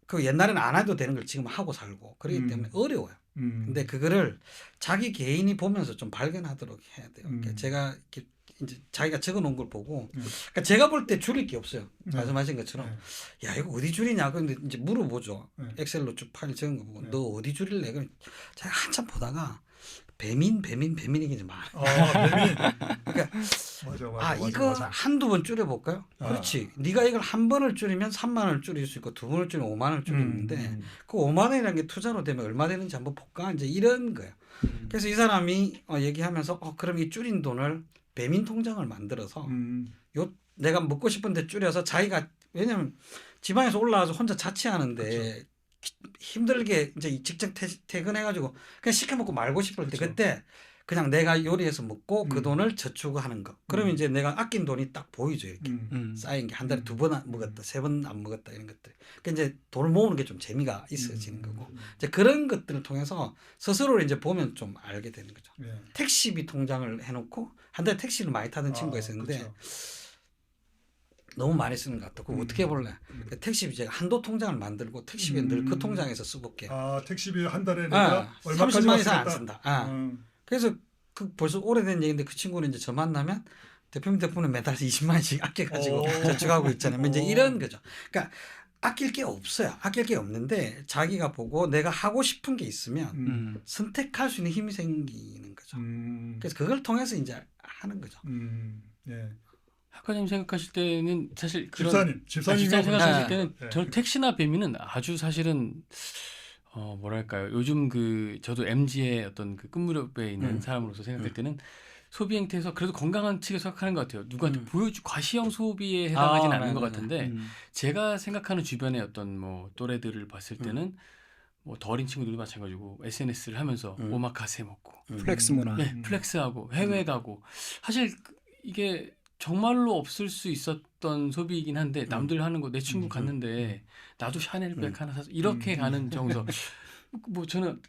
그 옛날에는 안 해도 되는 걸 지금 하고 살고 그렇기 때문에 어려워요. 근데 그거를 자기 개인이 보면서 좀 발견하도록 해야 돼요. 그러니까 제가 이렇게 이제 자기가 적어놓은 걸 보고 그러니까 제가 볼 때 줄일 게 없어요. 말씀하신 것처럼 야 이거 어디 줄이냐 근데 이제 물어보죠. 엑셀로 쭉 파일 적은 거 보고 너 어디 줄일래? 그럼 제가 한참 보다가 배민 이게 좀 많아요. 배민. 그러니까 맞아, 이거 맞아. 한두 번 줄여볼까요? 그렇지. 네가 이걸 한 번을 줄이면 3만 원을 줄일 수 있고 두 번을 줄이면 5만 원을 줄이는데 그 5만 원이라는 게 투자로 되면 얼마 되는지 한번 볼까? 이제 이런 거예요. 그래서 이 사람이 얘기하면서 그럼 이 줄인 돈을 배민 통장을 만들어서 내가 먹고 싶은데 줄여서 자기가 왜냐면 지방에서 올라와서 혼자 자취하는데 그렇죠. 힘들게 이제 직장 퇴근해가지고 그냥 시켜 먹고 말고 싶을 때 그렇죠. 그때 그냥 내가 요리해서 먹고 그 돈을 저축하는 거. 그러면 이제 내가 아낀 돈이 딱 보이죠 이렇게 쌓인 게 한 달에 2번 먹었다, 3번 안 먹었다 이런 것들. 그러니까 이제 돈을 모으는 게 좀 재미가 있어지는 거고 이제 그런 것들을 통해서 스스로를 이제 보면 좀 알게 되는 거죠. 예. 택시비 통장을 해놓고 한 달에 택시를 많이 타던 친구가 있었는데 그렇죠. 너무 많이 쓰는 것 같다. 그거 어떻게 해볼래? 택시비 제가 한도 통장을 만들고 택시비 늘 그 통장에서 써볼게. 택시비 한 달에 내가 얼마까지 30만 이상 안 쓰겠다? 쓴다. 그래서 그 벌써 오래된 얘기인데 그 친구는 이제 저 만나면 대표님 덕분에 매달 20만 원씩 아껴가지고 저축하고 있잖아요. 이제 이런 거죠. 그러니까 아낄 게 없어요. 아낄 게 없는데 자기가 보고 내가 하고 싶은 게 있으면 선택할 수 있는 힘이 생기는 거죠. 그래서 그걸 통해서 이제 하는 거죠. 예. 학과님 생각하실 때는 사실 집사님 생각하실 때는 네. 저는 택시나 배민은 아주 사실은 뭐랄까요 요즘 저도 MZ의 어떤 그 끝무렵에 있는 사람으로서 생각할 때는 소비 행태에서 그래도 건강한 측에 생각하는 것 같아요. 누구한테 과시형 소비에 해당하지는 않는 것 같은데 제가 생각하는 주변의 어떤 뭐 또래들을 봤을 때는 뭐 더 어린 친구들도 마찬가지고 SNS를 하면서 오마카세 먹고 플렉스 문화. 네, 플렉스하고 해외 가고 사실 이게 정말로 없을 수 있었던 소비이긴 한데 남들 하는 거 내 친구 갔는데 나도 샤넬백 하나 사서 이렇게 가는 정서. 뭐 저는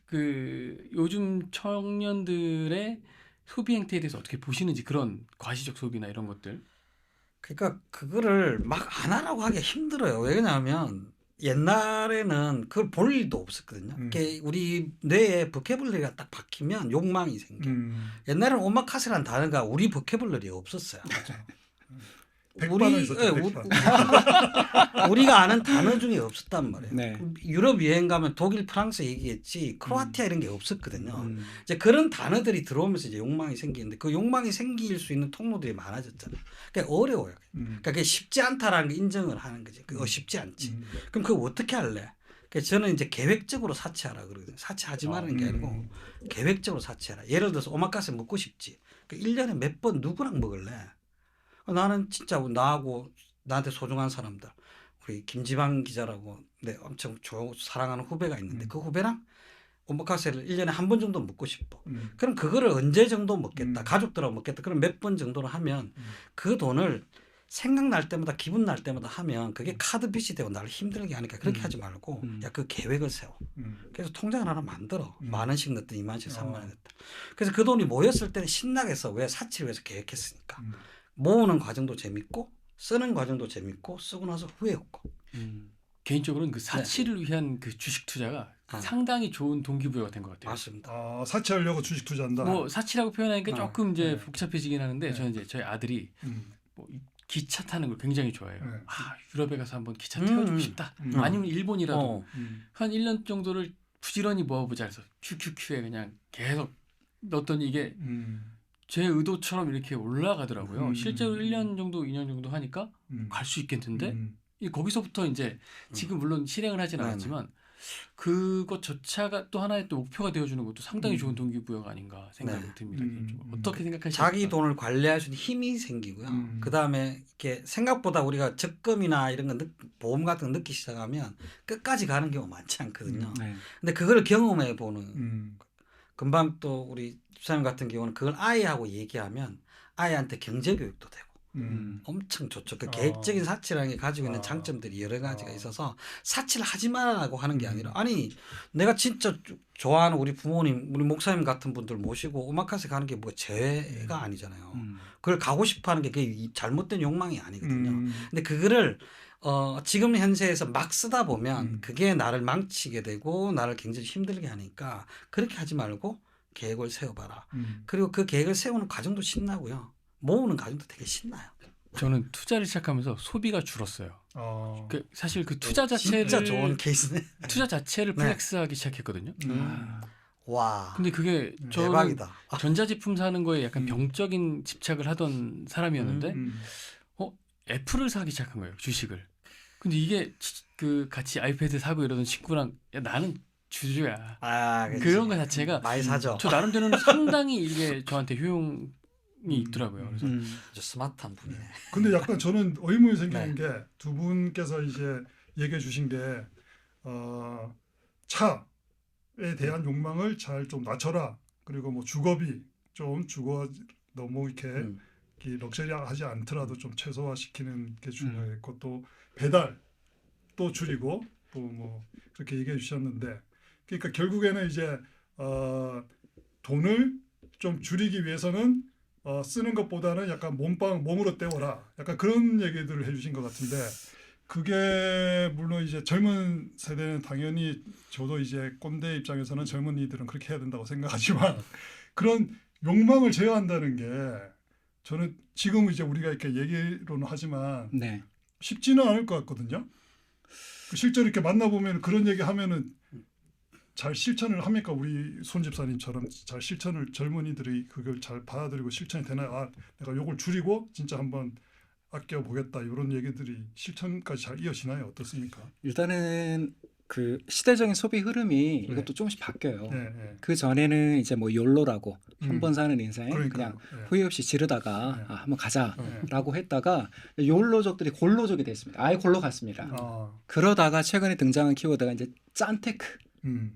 요즘 청년들의 소비 행태에 대해서 어떻게 보시는지 그런 과시적 소비나 이런 것들. 그러니까 그거를 막 안 하라고 하기가 힘들어요. 왜냐하면 옛날에는 그걸 볼 일도 없었거든요. 그게 우리 뇌에 버케블러리가 딱 박히면 욕망이 생겨. 옛날에는 오마카세라는 단어가 우리 버케블러리에 없었어요. 우리가 아는 단어 중에 없었단 말이에요. 네. 유럽 여행 가면 독일, 프랑스 얘기했지 크로아티아 이런 게 없었거든요. 이제 그런 단어들이 들어오면서 이제 욕망이 생기는데 그 욕망이 생길 수 있는 통로들이 많아졌잖아요. 그러니까 어려워요. 그러니까 그게 쉽지 않다라는 걸 인정을 하는 거지. 그거 쉽지 않지. 그럼 그거 어떻게 할래? 그래서 저는 이제 계획적으로 사치하라 그러거든요. 사치하지 말라는 게 아니고 계획적으로 사치하라. 예를 들어서 오마카세 먹고 싶지. 그러니까 1년에 몇 번 누구랑 먹을래? 나는 진짜 나하고 나한테 소중한 사람들 우리 김지방 기자라고 엄청 사랑하는 후배가 있는데 그 후배랑 오마카세를 1년에 한 번 정도 먹고 싶어. 그럼 그거를 언제 정도 먹겠다. 가족들하고 먹겠다. 그럼 몇 번 정도로 하면 그 돈을 생각날 때마다 기분 날 때마다 하면 그게 카드 빚이 되고 나를 힘들게 하니까 그렇게 하지 말고 야 그 계획을 세워. 그래서 통장을 하나 만들어. 10,000원씩 넣든 20,000원씩 30,000원 넣든. 그래서 그 돈이 모였을 때는 신나게 써. 왜? 사치를 위해서 계획했으니까. 모으는 과정도 재밌고 쓰는 과정도 재밌고 쓰고 나서 후회 없고. 개인적으로는 그 사치를 위한 그 주식 투자가 상당히 좋은 동기부여가 된 것 같아요. 맞습니다. 사치하려고 주식 투자한다. 뭐 사치라고 표현하니까 조금 이제 복잡해지긴 하는데 저는 이제 저희 아들이 뭐 기차 타는 걸 굉장히 좋아해요. 네. 유럽에 가서 한번 기차 태워주고 싶다. 아니면 일본이라도 한 1년 정도를 부지런히 모아보자 해서 QQQ에 그냥 계속 넣었더니 이게 제 의도처럼 이렇게 올라가더라고요. 실제로 1년 정도, 2년 정도 하니까 갈 수 있겠는데 거기서부터 이제 지금 물론 실행을 하진 않았지만 그것조차가 또 하나의 또 목표가 되어주는 것도 상당히 좋은 동기부여가 아닌가 생각이 듭니다. 개인적으로. 어떻게 생각하십니까? 자기 돈을 관리할 수 있는 힘이 생기고요. 그 다음에 이렇게 생각보다 우리가 적금이나 이런 거 보험 같은 거 넣기 시작하면 끝까지 가는 경우가 많지 않거든요. 근데 그걸 경험해 보는 금방 또 우리 집사님 같은 경우는 그걸 아이하고 얘기하면 아이한테 경제 교육도 되고 엄청 좋죠. 그 계획적인 사치라는 게 가지고 있는 장점들이 여러 가지가 있어서 사치를 하지 말라고 하는 게 아니라 아니 내가 진짜 좋아하는 우리 부모님, 우리 목사님 같은 분들 모시고 오마카세 가는 게 뭐 죄가 아니잖아요. 그걸 가고 싶어하는 게 그게 잘못된 욕망이 아니거든요. 근데 그거를 지금 현세에서 막 쓰다 보면 그게 나를 망치게 되고 나를 굉장히 힘들게 하니까 그렇게 하지 말고 계획을 세워봐라. 그리고 그 계획을 세우는 과정도 신나고요. 모으는 과정도 되게 신나요. 저는 투자를 시작하면서 소비가 줄었어요. 사실 그 투자 자체를 진짜 좋은 케이스네. 투자 자체를 플렉스하기 시작했거든요. 와. 근데 그게 저는 대박이다. 전자제품 사는 거에 약간 병적인 집착을 하던 사람이었는데 애플을 사기 시작한 거예요. 주식을. 근데 이게 그 같이 아이패드 사고 이러던 친구랑 야, 나는 주주야. 그런 거 자체가 많이 사죠. 저 나름대로는 상당히 이게 저한테 효용이 있더라고요. 그래서 아주 스마트한 분이네. 근데 약간 저는 의문이 생기는 게 두 분께서 이제 얘기해 주신 게 차에 대한 욕망을 잘 좀 낮춰라. 그리고 뭐 주거비 좀 너무 이렇게 럭셔리하지 않더라도 좀 최소화시키는 게 중요했고 또 배달 또 줄이고 또 뭐 그렇게 얘기해 주셨는데 그러니까 결국에는 이제 돈을 좀 줄이기 위해서는 쓰는 것보다는 약간 몸으로 때워라. 약간 그런 얘기들을 해주신 것 같은데 그게 물론 이제 젊은 세대는 당연히 저도 이제 꼰대 입장에서는 젊은이들은 그렇게 해야 된다고 생각하지만 그런 욕망을 제어한다는 게 저는 지금 이제 우리가 이렇게 얘기로는 하지만 쉽지는 않을 것 같거든요. 실제로 이렇게 만나보면 그런 얘기 하면은 잘 실천을 합니까? 우리 손 집사님처럼 잘 실천을 젊은이들이 그걸 잘 받아들이고 실천이 되나요? 내가 요걸 줄이고 진짜 한번 아껴보겠다 이런 얘기들이 실천까지 잘 이어지나요? 어떻습니까? 일단은 그 시대적인 소비 흐름이 이것도 조금씩 바뀌어요. 그 전에는 이제 뭐 욜로라고 한 번 사는 인생 그냥 후회 없이 지르다가 한번 가자라고 했다가 욜로족들이 골로족이 됐습니다. 아예 골로 갔습니다. 그러다가 최근에 등장한 키워드가 이제 짠테크.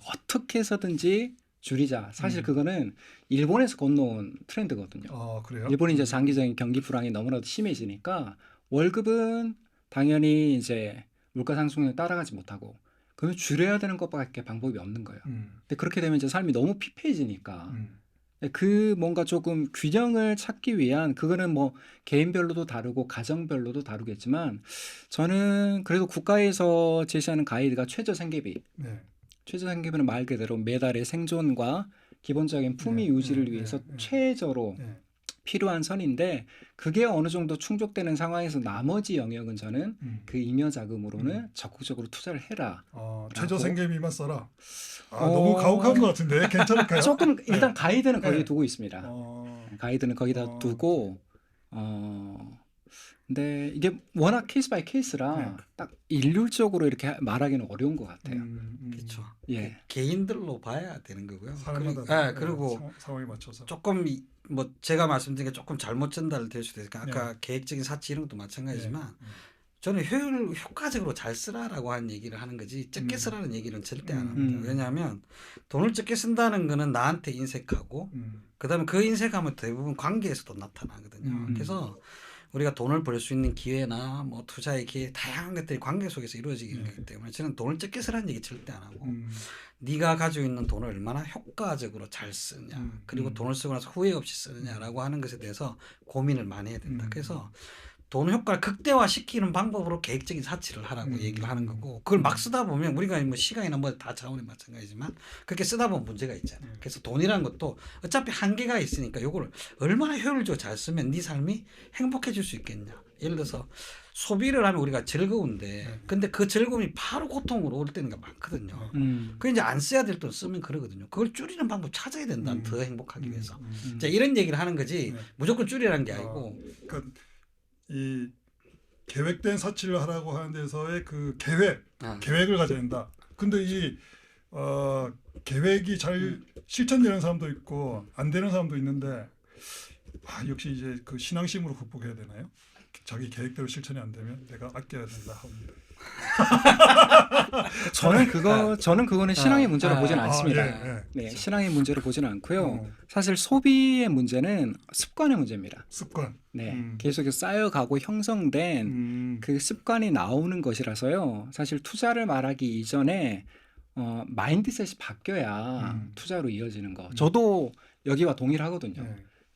어떻게 해서든지 줄이자. 사실 그거는 일본에서 건너온 트렌드거든요. 그래요? 일본이 이제 장기적인 경기 불황이 너무나도 심해지니까 월급은 당연히 이제 물가 상승에 따라가지 못하고 그러면 줄여야 되는 것밖에 방법이 없는 거예요. 근데 그렇게 되면 이제 삶이 너무 피폐해지니까 그 뭔가 조금 균형을 찾기 위한 그거는 뭐 개인별로도 다르고 가정별로도 다르겠지만 저는 그래도 국가에서 제시하는 가이드가 최저생계비. 최저생계비는 말 그대로 매달의 생존과 기본적인 품위 유지를 위해서 최저로 필요한 선인데 그게 어느 정도 충족되는 상황에서 나머지 영역은 저는 그 잉여 자금으로는 적극적으로 투자를 해라. 최저생계비만 써라. 너무 가혹한 것 같은데 괜찮을까요? 조금 일단 가이드는 거기 두고 있습니다. 가이드는 거기다 두고 근데 이게 워낙 케이스 바이 케이스라 딱 일률적으로 이렇게 말하기는 어려운 것 같아요. 그렇죠. 예. 개인들로 봐야 되는 거고요. 사람마다 그리고 상황에 맞춰서 조금 뭐 제가 말씀드린 게 조금 잘못 전달될 수도 있으니까 아까 계획적인 사치 이런 것도 마찬가지지만 저는 효과적으로 잘 쓰라라고 하는 얘기를 하는 거지 적게 쓰라는 얘기는 절대 안 합니다. 왜냐하면 돈을 적게 쓴다는 거는 나한테 인색하고 그다음에 그 인색하면 대부분 관계에서도 나타나거든요. 그래서 우리가 돈을 벌 수 있는 기회나 뭐 투자의 기회 다양한 것들이 관계 속에서 이루어지기 때문에 저는 돈을 적게 쓰라는 얘기 절대 안 하고 네가 가지고 있는 돈을 얼마나 효과적으로 잘 쓰느냐 그리고 돈을 쓰고 나서 후회 없이 쓰느냐라고 하는 것에 대해서 고민을 많이 해야 된다. 그래서 돈 효과를 극대화시키는 방법으로 계획적인 사치를 하라고 얘기를 하는 거고 그걸 막 쓰다 보면 우리가 뭐 시간이나 뭐 다 차원이 마찬가지지만 그렇게 쓰다 보면 문제가 있잖아요. 그래서 돈이라는 것도 어차피 한계가 있으니까 이걸 얼마나 효율적으로 잘 쓰면 네 삶이 행복해질 수 있겠냐 예를 들어서 소비를 하면 우리가 즐거운데 근데 그 즐거움이 바로 고통으로 올 때가 많거든요. 그 이제 안 써야 될 돈 쓰면 그러거든요. 그걸 줄이는 방법 찾아야 된다. 더 행복하기 위해서. 자, 이런 얘기를 하는 거지 무조건 줄이라는 게 아니고. 그러니까 이 계획된 사치를 하라고 하는 데서의 그 계획을 가져야 된다. 근데 이 계획이 잘 실천되는 사람도 있고 안 되는 사람도 있는데 역시 이제 그 신앙심으로 극복해야 되나요? 자기 계획대로 실천이 안 되면 내가 아껴야 된다 합니다. 저는 그거는 신앙의 문제로 보지는 않습니다. 예. 네, 신앙의 문제로 보지는 않고요. 사실 소비의 문제는 습관의 문제입니다. 습관. 네, 계속해서 쌓여가고 형성된 그 습관이 나오는 것이라서요. 사실 투자를 말하기 이전에 마인드셋이 바뀌어야 투자로 이어지는 거. 저도 여기와 동의를 하거든요.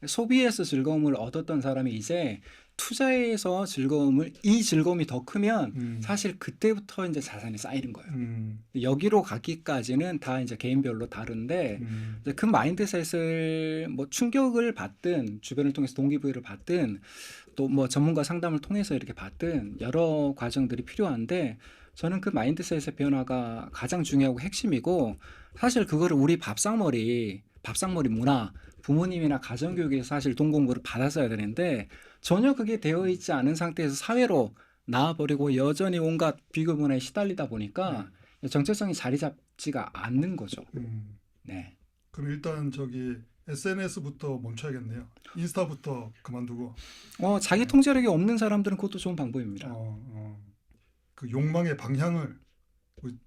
소비에서 즐거움을 얻었던 사람이 이제 투자에서 이 즐거움이 더 크면 사실 그때부터 이제 자산이 쌓이는 거예요. 여기로 가기까지는 다 이제 개인별로 다른데 이제 그 마인드셋을 뭐 충격을 받든 주변을 통해서 동기부여를 받든 또 뭐 전문가 상담을 통해서 이렇게 받든 여러 과정들이 필요한데 저는 그 마인드셋의 변화가 가장 중요하고 핵심이고 사실 그거를 우리 밥상머리 문화 부모님이나 가정교육에서 사실 돈 공부를 받았어야 되는데 전혀 그게 되어 있지 않은 상태에서 사회로 나와버리고 여전히 온갖 비교 문화에 시달리다 보니까 정체성이 자리 잡지가 않는 거죠. 네. 그럼 일단 저기 SNS부터 멈춰야겠네요. 인스타부터 그만두고. 자기 통제력이 없는 사람들은 그것도 좋은 방법입니다. 그 욕망의 방향을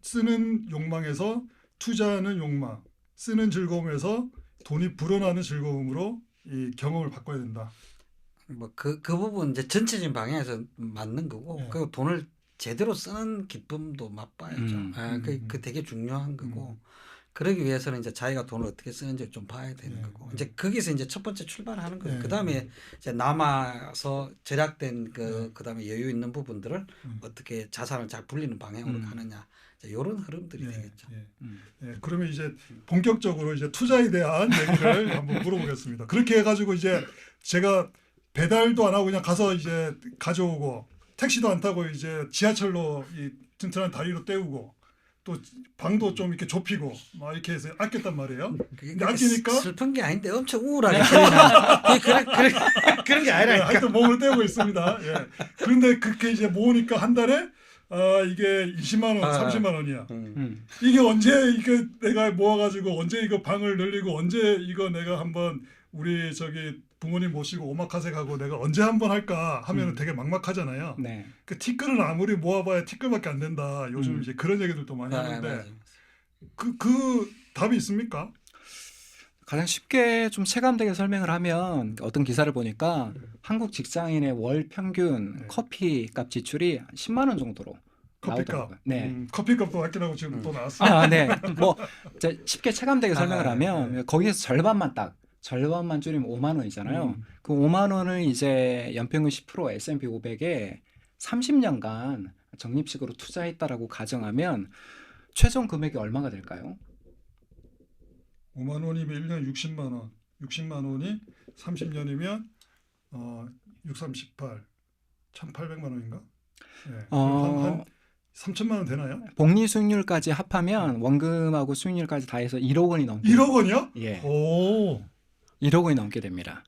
쓰는 욕망에서 투자하는 욕망, 쓰는 즐거움에서 돈이 불어나는 즐거움으로 이 경험을 바꿔야 된다. 뭐 그 부분 이제 전체적인 방향에서 맞는 거고 그 돈을 제대로 쓰는 기쁨도 맛봐야죠. 그 되게 중요한 거고 그러기 위해서는 이제 자기가 돈을 어떻게 쓰는지 좀 봐야 되는 거고 이제 거기서 이제 첫 번째 출발하는 거예요. 그다음에 이제 남아서 절약된 그다음에 여유 있는 부분들을 어떻게 자산을 잘 불리는 방향으로 가느냐. 이런 흐름들이 되겠죠. 그러면 이제 본격적으로 이제 투자에 대한 얘기를 한번 물어보겠습니다. 그렇게 해가지고 이제 제가 배달도 안 하고 그냥 가서 이제 가져오고 택시도 안 타고 이제 지하철로 이 튼튼한 다리로 때우고 또 방도 좀 이렇게 좁히고 막 이렇게 해서 아꼈단 말이에요. 근데 아끼니까 슬픈 게 아닌데 엄청 우울하게 그런 게 아니라 하여튼 몸을 때우고 있습니다. 그런데 그렇게 이제 모으니까 한 달에 이게 20만 원, 30만 원이야. 이게 언제 이거 내가 모아가지고 언제 이거 방을 늘리고 언제 이거 내가 한번 우리 저기 부모님 모시고 오마카세 가고 내가 언제 한번 할까 하면 되게 막막하잖아요. 네. 그 티끌은 아무리 모아봐야 티끌밖에 안 된다. 요즘 이제 그런 얘기들도 많이 하는데 그 답이 있습니까? 가장 쉽게 좀 체감되게 설명을 하면 어떤 기사를 보니까 한국 직장인의 월 평균 커피값 지출이 10만 원 정도로 나오더라고요. 네. 커피값도 아끼라고 지금 또 나왔어요. 네. 뭐 쉽게 체감되게 설명을 하면 거기에서 절반만 줄이면 5만 원이잖아요. 그 5만 원을 이제 연평균 10% S&P 500에 30년간 적립식으로 투자했다라고 가정하면 최종 금액이 얼마가 될까요? 5만 원이면 1년에 60만 원. 60만 원이 30년이면 6, 3, 18, 1,800만 원인가? 한 3천만 원 되나요? 복리 수익률까지 합하면 원금하고 수익률까지 다 해서 1억 원이 넘게 1억 원이요? 예. 오. 1억 원이 넘게 됩니다.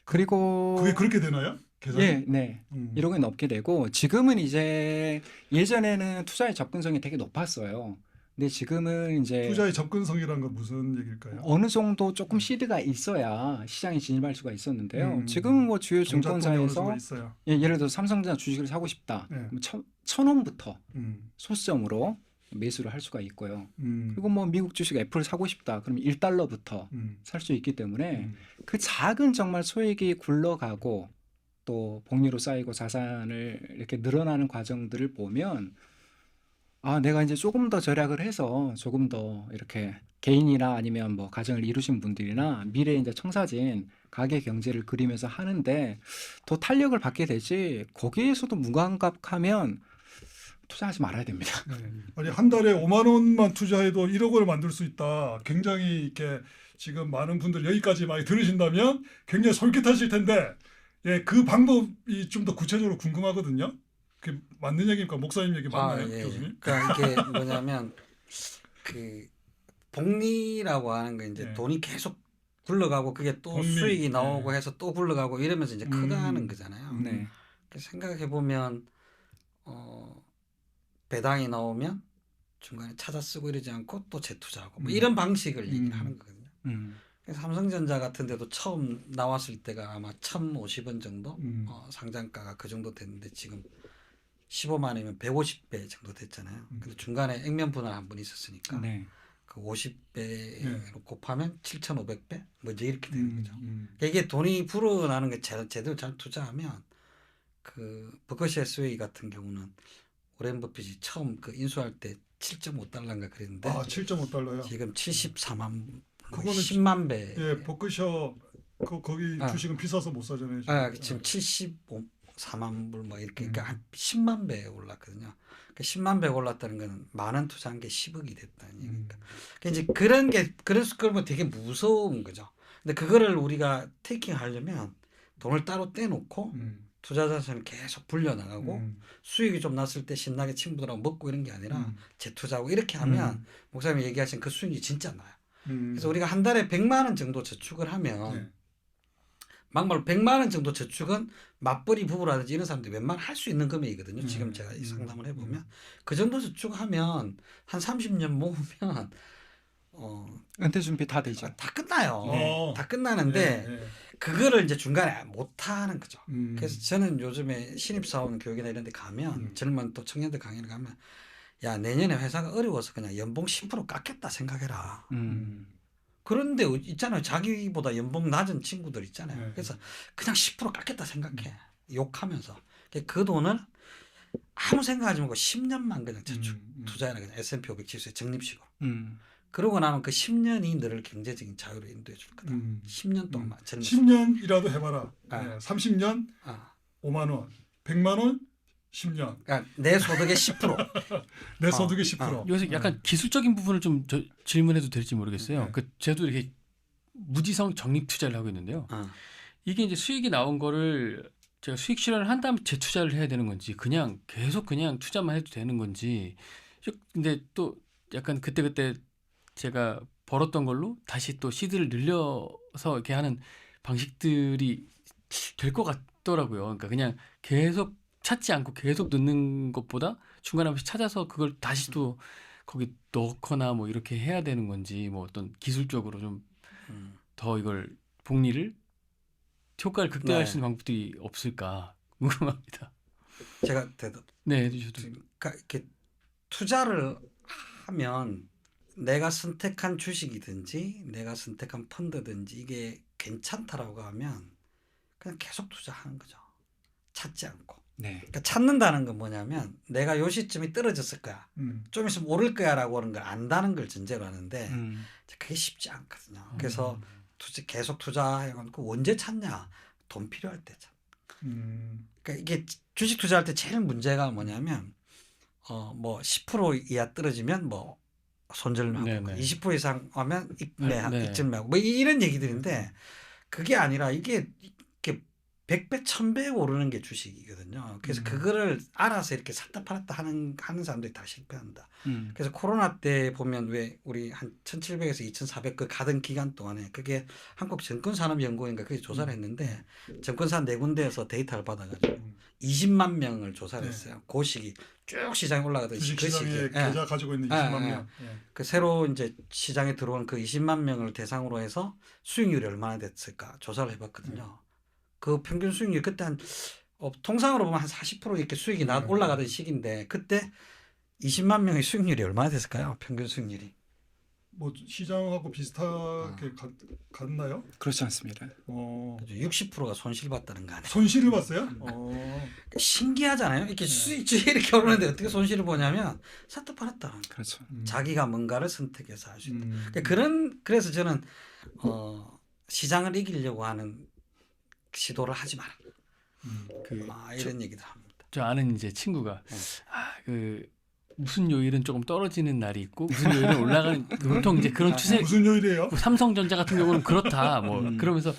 그리고 그게 그렇게 되나요? 계산이? 네. 1억 원이 넘게 되고 지금은 이제 예전에는 투자의 접근성이 되게 높았어요. 근데 지금은 이제 투자의 접근성이란 건 무슨 얘기일까요? 어느 정도 조금 시드가 있어야 시장에 진입할 수가 있었는데요. 지금은 뭐 주요 증권사에서 예를 들어 삼성전자 주식을 사고 싶다. 1,000원부터 소수점으로 매수를 할 수가 있고요. 그리고 뭐 미국 주식 애플 사고 싶다. 그럼 1달러부터 살 수 있기 때문에 그 작은 정말 소액이 굴러가고 또 복리로 쌓이고 자산을 이렇게 늘어나는 과정들을 보면 내가 이제 조금 더 절약을 해서 조금 더 이렇게 개인이나 아니면 뭐 가정을 이루신 분들이나 미래 이제 청사진 가계 경제를 그리면서 하는데 더 탄력을 받게 되지 거기에서도 무감각하면 투자하지 말아야 됩니다. 아니 한 달에 5만 원만 투자해도 1억 원을 만들 수 있다. 굉장히 이렇게 지금 많은 분들 여기까지 많이 들으신다면 굉장히 솔깃하실 텐데 예, 그 방법이 좀 더 구체적으로 궁금하거든요. 그 맞는 얘기입니까? 목사님 얘기 맞나요, 예. 교수님? 그러니까 이게 뭐냐면 그 복리라고 하는 거 이제 네. 돈이 계속 굴러가고 그게 또 복리. 수익이 네. 나오고 해서 또 굴러가고 이러면서 이제 커가는 거잖아요. 네. 생각해 보면 배당이 나오면 중간에 찾아 쓰고 이러지 않고 또 재투자하고 뭐 이런 방식을 얘기를 하는 거거든요. 그래서 삼성전자 같은 데도 처음 나왔을 때가 아마 1,050원 정도 상장가가 그 정도 됐는데 지금 15만 원이면 150배 정도 됐잖아요. 근데 중간에 액면 분할 한 번 있었으니까 네. 그 50배로 곱하면 7,500배 뭐 이제 이렇게 되는 거죠. 음. 그러니까 이게 돈이 불어나는 게 제대로 잘 투자하면 그 버커시아 스웨이 같은 경우는 오렌 버핏이 처음 그 인수할 때 7.5달러인가 그랬는데 7.5달러요. 지금 74만 그거는 10만 배. 예, 버크셔 거기 주식은 비싸서 못 사잖아요. 지금 74만 불 뭐 이렇게 그러니까 한 10만 배 올랐거든요. 그러니까 10만 배 올랐다는 거는 만 원 투자한 게 10억이 됐다는 얘기니까. 그러니까 이제 그러면 되게 무서운 거죠. 근데 그거를 우리가 테이킹 하려면 돈을 따로 떼놓고 투자 자산을 계속 불려나가고 수익이 좀 났을 때 신나게 친구들하고 먹고 이런 게 아니라 재투자하고 이렇게 하면 목사님이 얘기하신 그 수익이 진짜 나요. 그래서 우리가 한 달에 100만 원 정도 저축을 하면 네. 막말로 100만 원 정도 저축은 맞벌이 부부라든지 이런 사람들이 웬만하면 할 수 있는 금액이거든요. 지금 제가 이 상담을 해보면 그 정도 저축하면 한 30년 모으면 은퇴 준비 다 되죠. 다 끝나요. 어. 다 끝나는데 네, 네. 그거를 이제 중간에 못 하는 거죠. 음. 그래서 저는 요즘에 신입사원 교육이나 이런 데 가면 젊은 또 청년들 강의를 가면 야 내년에 회사가 어려워서 그냥 연봉 10% 깎겠다 생각해라. 그런데 있잖아요. 자기보다 연봉 낮은 친구들 있잖아요. 네. 그래서 그냥 10% 깎겠다 생각해. 욕하면서. 그 돈을 아무 생각하지 말고 10년만 그냥 저축 투자해라. 그냥 S&P 500 지수에 적립식으로. 그러고 나면 그 10년이 너를 경제적인 자유로 인도해 줄 거다. 10년 동안 젊은 10년이라도 해봐라. 아. 네, 30년 아. 5만 원, 100만 원 10년. 그러니까 내 소득의 10%. 내 소득의 10%. 여기서 약간 기술적인 부분을 좀 질문해도 될지 모르겠어요. 네. 그 저도 이렇게 무지성 적립 투자를 하고 있는데요. 이게 이제 수익이 나온 거를 제가 수익 실현을 한 다음에 재투자를 해야 되는 건지 그냥 계속 그냥 투자만 해도 되는 건지 근데 또 약간 그때 제가 벌었던 걸로 다시 또 시드를 늘려서 이렇게 하는 방식들이 될 것 같더라고요. 그러니까 그냥 계속 찾지 않고 계속 넣는 것보다 중간에 한 번씩 찾아서 그걸 다시 또 거기 넣거나 뭐 이렇게 해야 되는 건지 뭐 어떤 기술적으로 좀 더 이걸 복리를 효과를 극대화할 수 있는 방법들이 없을까 궁금합니다. 제가 대답. 네, 해주셔도. 그러니까 이렇게 투자를 하면 내가 선택한 주식이든지 내가 선택한 펀드든지 이게 괜찮다라고 하면 그냥 계속 투자하는 거죠. 찾지 않고. 네. 그러니까 찾는다는 건 뭐냐면 내가 요 시점이 떨어졌을 거야. 좀 있으면 오를 거야라고 하는 걸 안다는 걸 전제로 하는데 그게 쉽지 않거든요. 그래서 계속 투자해가지고 언제 찾냐? 돈 필요할 때죠. 그러니까 이게 주식 투자할 때 제일 문제가 뭐냐면 뭐 10% 이하 떨어지면 뭐 손절하고 20% 이상 하면 입증하고 뭐 이런 얘기들인데 그게 아니라 이게 100배, 1000배 오르는 게 주식이거든요. 그래서 그거를 알아서 이렇게 샀다 팔았다 하는 사람들이 다 실패한다. 그래서 코로나 때 보면 왜 우리 한 1700에서 2400 그 가던 기간 동안에 그게 한국증권산업연구원인가 그게 조사를 했는데 증권사 4군데에서 데이터를 받아가지고 20만 명을 조사를 했어요. 그 시기 쭉 시장이 올라가던 그 시장에 계좌 가지고 있는 20만 명. 그 새로 이제 시장에 들어온 그 20만 명을 대상으로 해서 수익률이 얼마나 됐을까 조사를 해봤거든요. 그 평균 수익률 그때 한 통상으로 보면 한 40% 이렇게 수익이 올라가던 시기인데 그때 20만 명의 수익률이 얼마나 됐을까요? 평균 수익률이. 뭐 시장하고 비슷하게 갔나요? 그렇지 않습니다. 60%가 손실봤다는 거 아니에요? 손실을 봤어요? 신기하잖아요. 이렇게 수익주의 이렇게 오르는데 어떻게 손실을 보냐면 샀다 팔았다. 그렇죠. 자기가 뭔가를 선택해서 할 수 있다. 그래서 저는 시장을 이기려고 하는 시도를 하지 마라. 이런 얘기들 합니다. 저 아는 이제 친구가 그 무슨 요일은 조금 떨어지는 날이 있고 무슨 요일은 올라가는 보통 이제 그런 추세. 무슨 요일이에요? 삼성전자 같은 경우는 그렇다. 뭐 그러면서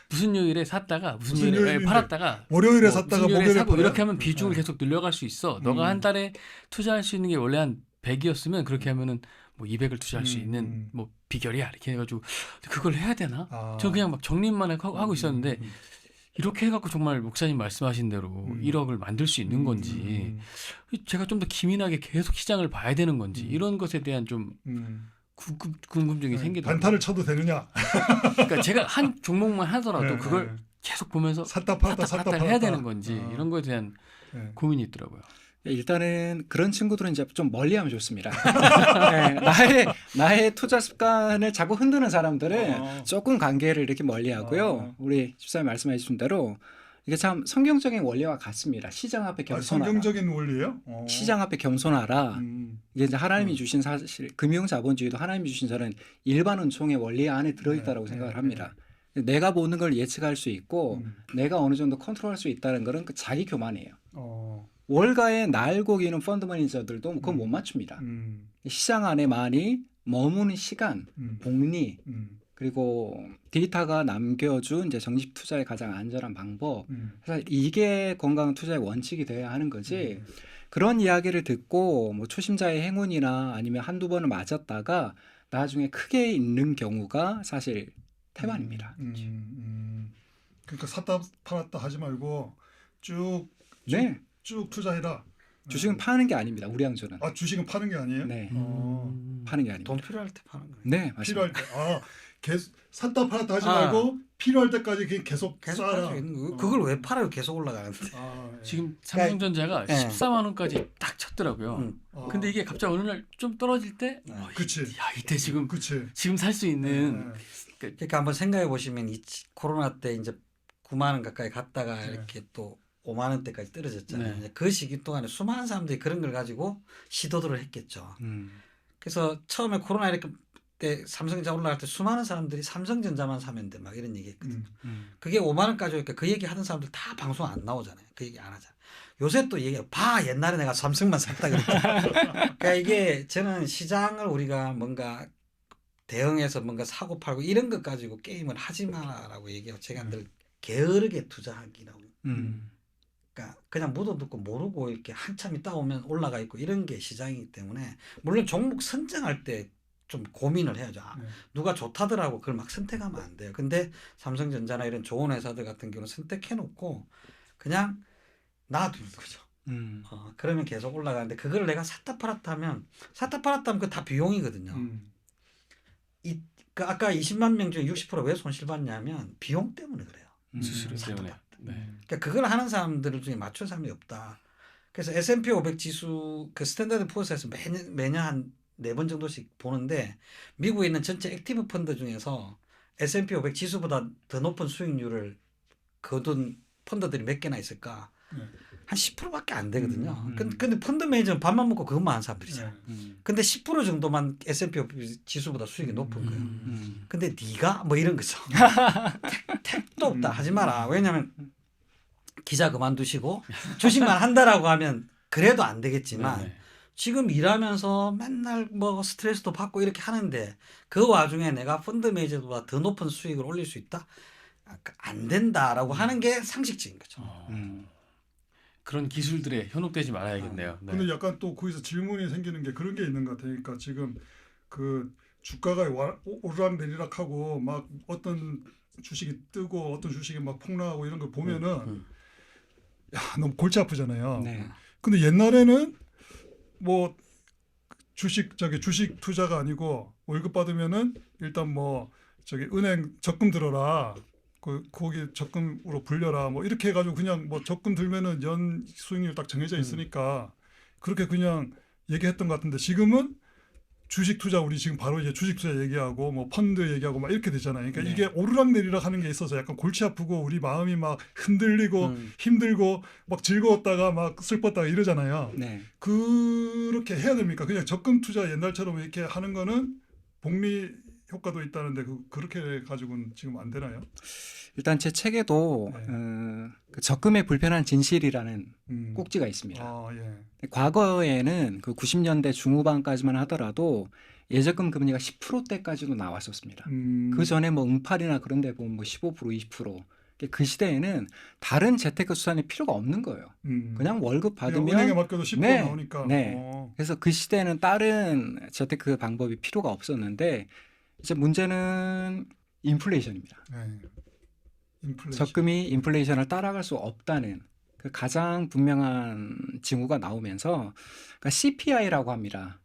무슨 요일에 샀다가 무슨 무슨 요일에 요일인데 팔았다가 월요일에 뭐 샀다가 무슨 요일에 목요일에 사고 팔아요? 이렇게 하면 비중을 네. 계속 늘려갈 수 있어. 너가 한 달에 투자할 수 있는 게 원래 한 100이었으면 그렇게 하면은 뭐 200을 투자할 수 있는 뭐 비결이야 이렇게 해가지고 그걸 해야 되나? 저 그냥 막 정리만 하고 있었는데 이렇게 해갖고 정말 목사님 말씀하신 대로 1억을 만들 수 있는 건지 제가 좀 더 기민하게 계속 시장을 봐야 되는 건지 이런 것에 대한 좀 궁금증이 생기더라고요. 단타를 쳐도 되느냐? 그러니까 제가 한 종목만 하더라도 네, 그걸 네. 계속 보면서 샀다 팔았다 해야 되는 건지 이런 거에 대한 네. 고민이 있더라고요. 일단은 그런 친구들은 이제 좀 멀리하면 좋습니다. 네, 나의 투자 습관을 자꾸 흔드는 사람들은 조금 관계를 이렇게 멀리하고요. 우리 집사님 말씀해 주신 대로 이게 참 성경적인 원리와 같습니다. 시장 앞에 겸손하라. 성경적인 원리예요? 시장 앞에 겸손하라. 이게 이제 하나님이 주신 사실 금융자본주의도 하나님이 주신 저는 일반 은총의 원리 안에 들어있다라고 생각을 합니다. 내가 보는 걸 예측할 수 있고 내가 어느 정도 컨트롤할 수 있다는 것은 그 자기 교만이에요. 월가에 날고 기는 펀드 매니저들도 그건 못 맞춥니다. 시장 안에 많이 머무는 시간, 복리, 그리고 데이터가 남겨준 이제 적립 투자의 가장 안전한 방법. 사실 이게 건강한 투자의 원칙이 되어야 하는 거지. 그런 이야기를 듣고 뭐 초심자의 행운이나 아니면 한두 번을 맞았다가 나중에 크게 잃는 경우가 사실 태반입니다. 그러니까 샀다 팔았다 하지 말고 쭉 투자해라. 주식은 파는 게 아닙니다. 우리 양조는. 주식은 파는 게 아니에요? 네. 파는 게 아닙니다. 돈 필요할 때 파는 거예요. 네, 맞습니다. 필요할 때. 계속 샀다 팔았다 하지 말고 필요할 때까지 그냥 계속 팔 수 있는 거. 그걸 왜 팔아요? 계속 올라가는데. 지금 삼성전자가 14만 원까지 딱 쳤더라고요. 근데 이게 갑자기 어느 날 좀 떨어질 때, 그치. 야 이때 지금 살 수 있는. 그러니까 한번 생각해 보시면 이 코로나 때 이제 9만 원 가까이 갔다가 이렇게 또 5만 원대까지 떨어졌잖아요. 네. 그 시기 동안에 수많은 사람들이 그런 걸 가지고 시도들을 했겠죠. 그래서 처음에 코로나 이렇게 때 삼성전자 올라갈 때 수많은 사람들이 삼성전자만 사면 돼 막 이런 얘기했거든요. 그게 5만 원까지 오니까 그 얘기 하던 사람들 다 방송 안 나오잖아요. 그 얘기 안 하잖아요. 요새 또 얘기해 봐 옛날에 내가 삼성만 샀다 그랬잖아요. 그러니까 이게 저는 시장을 우리가 뭔가 대응해서 뭔가 사고 팔고 이런 것 가지고 게임을 하지 마라라고 얘기하고 제가 늘 게으르게 투자하기라고. 그러니까 그냥 묻어두고 모르고 이렇게 한참 있다 오면 올라가 있고 이런 게 시장이기 때문에 물론 종목 선정할 때 좀 고민을 해야죠. 누가 좋다더라고 그걸 막 선택하면 안 돼요. 근데 삼성전자나 이런 좋은 회사들 같은 경우는 선택해놓고 그냥 놔두는 거죠. 그러면 계속 올라가는데 그걸 내가 샀다 팔았다 하면 그 다 비용이거든요. 그 아까 20만 명 중에 60% 왜 손실 봤냐면 비용 때문에 그래요. 수수료 때문에. 그러니까 그걸 하는 사람들 중에 맞춘 사람이 없다. 그래서 S&P 500 지수 그 스탠다드 푸어스에서 매년 한 4번 정도씩 보는데 미국에 있는 전체 액티브 펀드 중에서 S&P 500 지수보다 더 높은 수익률을 거둔 펀드들이 몇 개나 있을까? 한 10%밖에 안 되거든요. 근데 펀드 매니저는 밥만 먹고 그것만 하는 사람들이잖아요. 근데 10% 정도만 S&P 500 지수보다 수익이 높은 거예요. 근데 네가 뭐 이런 거죠. 택도 없다. 하지 마라. 왜냐하면 기자 그만두시고 주식만 한다라고 하면 그래도 안 되겠지만 지금 일하면서 맨날 뭐 스트레스도 받고 이렇게 하는데 그 와중에 내가 펀드 매니저보다 더 높은 수익을 올릴 수 있다? 안 된다라고 하는 게 상식적인 거죠. 그런 기술들에 현혹되지 말아야겠네요. 근데 약간 또 거기서 질문이 생기는 게 그런 게 있는 것 같아요. 그러니까 지금 그 주가가 오르락내리락하고 막 어떤 주식이 뜨고 어떤 주식이 막 폭락하고 이런 걸 보면은 야, 너무 골치 아프잖아요. 근데 옛날에는 뭐 주식 투자가 아니고 월급 받으면은 일단 뭐 은행 적금 들어라. 거기 적금으로 불려라. 뭐 이렇게 해가지고 그냥 뭐 적금 들면은 연 수익률 딱 정해져 있으니까 그렇게 그냥 얘기했던 것 같은데 지금은 주식 투자 우리 지금 바로 이제 주식 투자 얘기하고 뭐 펀드 얘기하고 막 이렇게 되잖아요. 그러니까 이게 오르락내리락 하는 게 있어서 약간 골치 아프고 우리 마음이 막 흔들리고 힘들고 막 즐거웠다가 막 슬펐다가 이러잖아요. 그렇게 해야 됩니까? 그냥 적금 투자 옛날처럼 이렇게 하는 거는 복리 효과도 있다는데 그렇게 가지고는 지금 안 되나요? 일단 제 책에도 그 적금의 불편한 진실이라는 꼭지가 있습니다. 과거에는 그 90년대 중후반까지만 하더라도 예적금 금리가 10%대까지도 나왔었습니다. 그 전에 뭐 응팔이나 그런 데 보면 뭐 15%, 20%. 그 시대에는 다른 재테크 수단이 필요가 없는 거예요. 그냥 월급 받으면 은행에 맡겨도 10% 네, 나오니까. 네. 그래서 그 시대에는 다른 재테크 방법이 필요가 없었는데 이제 문제는 인플레이션입니다. 네. 인플레이션. 적금이 인플레이션을 따라갈 수 없다는 그 가장 분명한 징후가 나오면서 그러니까 CPI라고 합니다.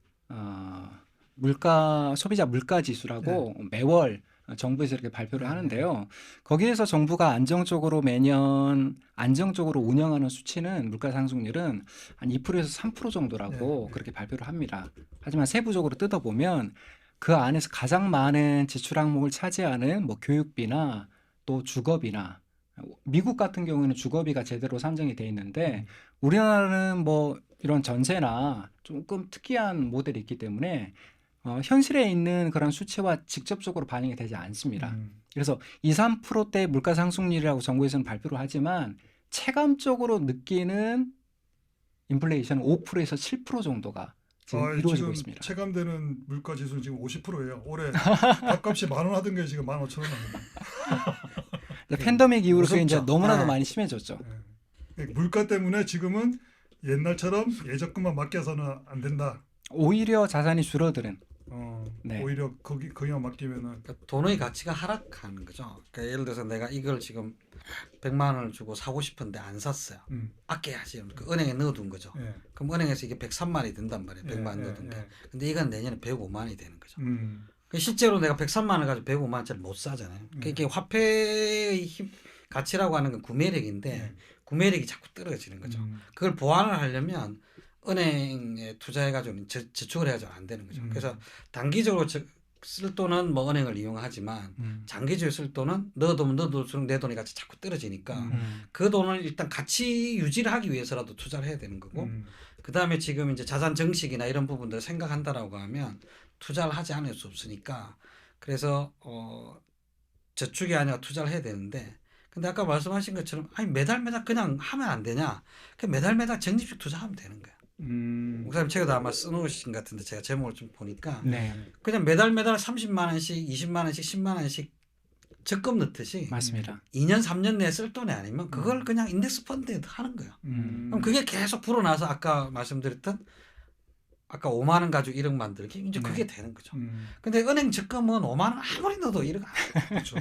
소비자 물가 지수라고 매월 정부에서 이렇게 발표를 하는데요. 거기에서 정부가 안정적으로 매년 안정적으로 운영하는 수치는 물가 상승률은 한 2%에서 3% 정도라고 그렇게 발표를 합니다. 하지만 세부적으로 뜯어보면 그 안에서 가장 많은 지출 항목을 차지하는 뭐 교육비나 또 주거비나 미국 같은 경우는 주거비가 제대로 산정이 돼 있는데 우리나라는 뭐 이런 전세나 조금 특이한 모델이 있기 때문에 현실에 있는 그런 수치와 직접적으로 반영이 되지 않습니다. 그래서 2, 3%대 물가 상승률이라고 정부에서는 발표를 하지만 체감적으로 느끼는 인플레이션은 5%에서 7% 정도가 지금 이루어지고 지금 있습니다. 체감되는 물가 지수는 지금 50%예요. 올해 밥값이 10,000원 하던 게 지금 15,000원 합니다. 팬데믹 이후로 그게 이제 무섭죠. 너무나도 많이 심해졌죠. 물가 때문에 지금은 옛날처럼 예적금만 맡겨서는 안 된다. 오히려 자산이 줄어드는. 네. 오히려 거기만 맡기면은 그러니까 돈의 가치가 하락하는 거죠. 그러니까 예를 들어서 내가 이걸 지금 100만 원을 주고 사고 싶은데 안 샀어요. 아껴야지. 그 은행에 넣어둔 거죠. 예. 그럼 은행에서 이게 103만이 된단 말이에요. 100만 원 넣어둔 게. 근데 이건 내년에 105만이 되는 거죠. 그러니까 실제로 내가 103만 원을 가지고 105만 원짜리 못 사잖아요. 그러니까 화폐의 가치라고 하는 건 구매력인데 구매력이 자꾸 떨어지는 거죠. 그걸 보완을 하려면 은행에 투자해가지고 저축을 해가지고 안 되는 거죠. 그래서 단기적으로 쓸 돈은 뭐 은행을 이용하지만 장기적으로 쓸 돈은 넣어두면 넣어둘수록 내 돈이 가치 자꾸 떨어지니까 그 돈을 일단 가치 유지를 하기 위해서라도 투자를 해야 되는 거고 그 다음에 지금 이제 자산 증식이나 이런 부분들을 생각한다라고 하면 투자를 하지 않을 수 없으니까 그래서 저축이 아니라 투자를 해야 되는데 근데 아까 말씀하신 것처럼 아니 매달 그냥 하면 안 되냐? 그냥 매달 적립식 투자하면 되는 거야. 목사님 책에도 아마 써놓으신 것 같은데 제가 제목을 좀 보니까 그냥 매달 30만 원씩 20만 원씩 10만 원씩 적금 넣듯이 맞습니다. 2년 3년 내에 쓸 돈이 아니면 그걸 그냥 인덱스 펀드에 하는 거예요. 그럼 그게 계속 불어나서 아까 말씀드렸던 아까 5만 원 가지고 1억 만들기 이제 그게 되는 거죠. 근데 은행 적금은 5만 원 아무리 넣어도 1억 안 돼요. 그렇죠.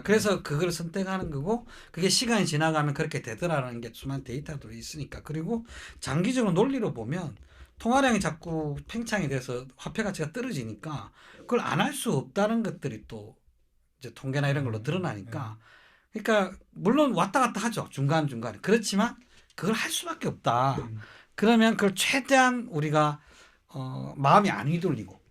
그래서 그걸 선택하는 거고 그게 시간이 지나가면 그렇게 되더라는 게 수많은 데이터들이 있으니까 그리고 장기적으로 논리로 보면 통화량이 자꾸 팽창이 돼서 화폐 가치가 떨어지니까 그걸 안 할 수 없다는 것들이 또 이제 통계나 이런 걸로 드러나니까 그러니까 물론 왔다 갔다 하죠. 중간중간에. 그렇지만 그걸 할 수밖에 없다. 그러면 그걸 최대한 우리가 마음이 안 휘둘리고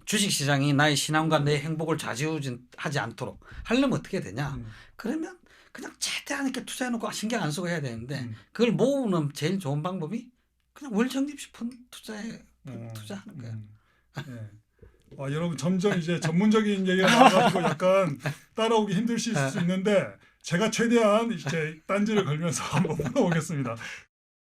주식시장이 나의 신앙과 내 행복을 좌지우지하지 않도록 하려면 어떻게 되냐 그러면 그냥 최대한 이렇게 투자해놓고 신경 안 쓰고 해야 되는데 그걸 모으는 제일 좋은 방법이 그냥 월적립식 펀드 투자하는 거예요. 여러분 점점 이제 전문적인 얘기가 나와가지고 약간 따라오기 힘드실 수 있는데 제가 최대한 이제 딴지를 걸면서 한번 물어보겠습니다.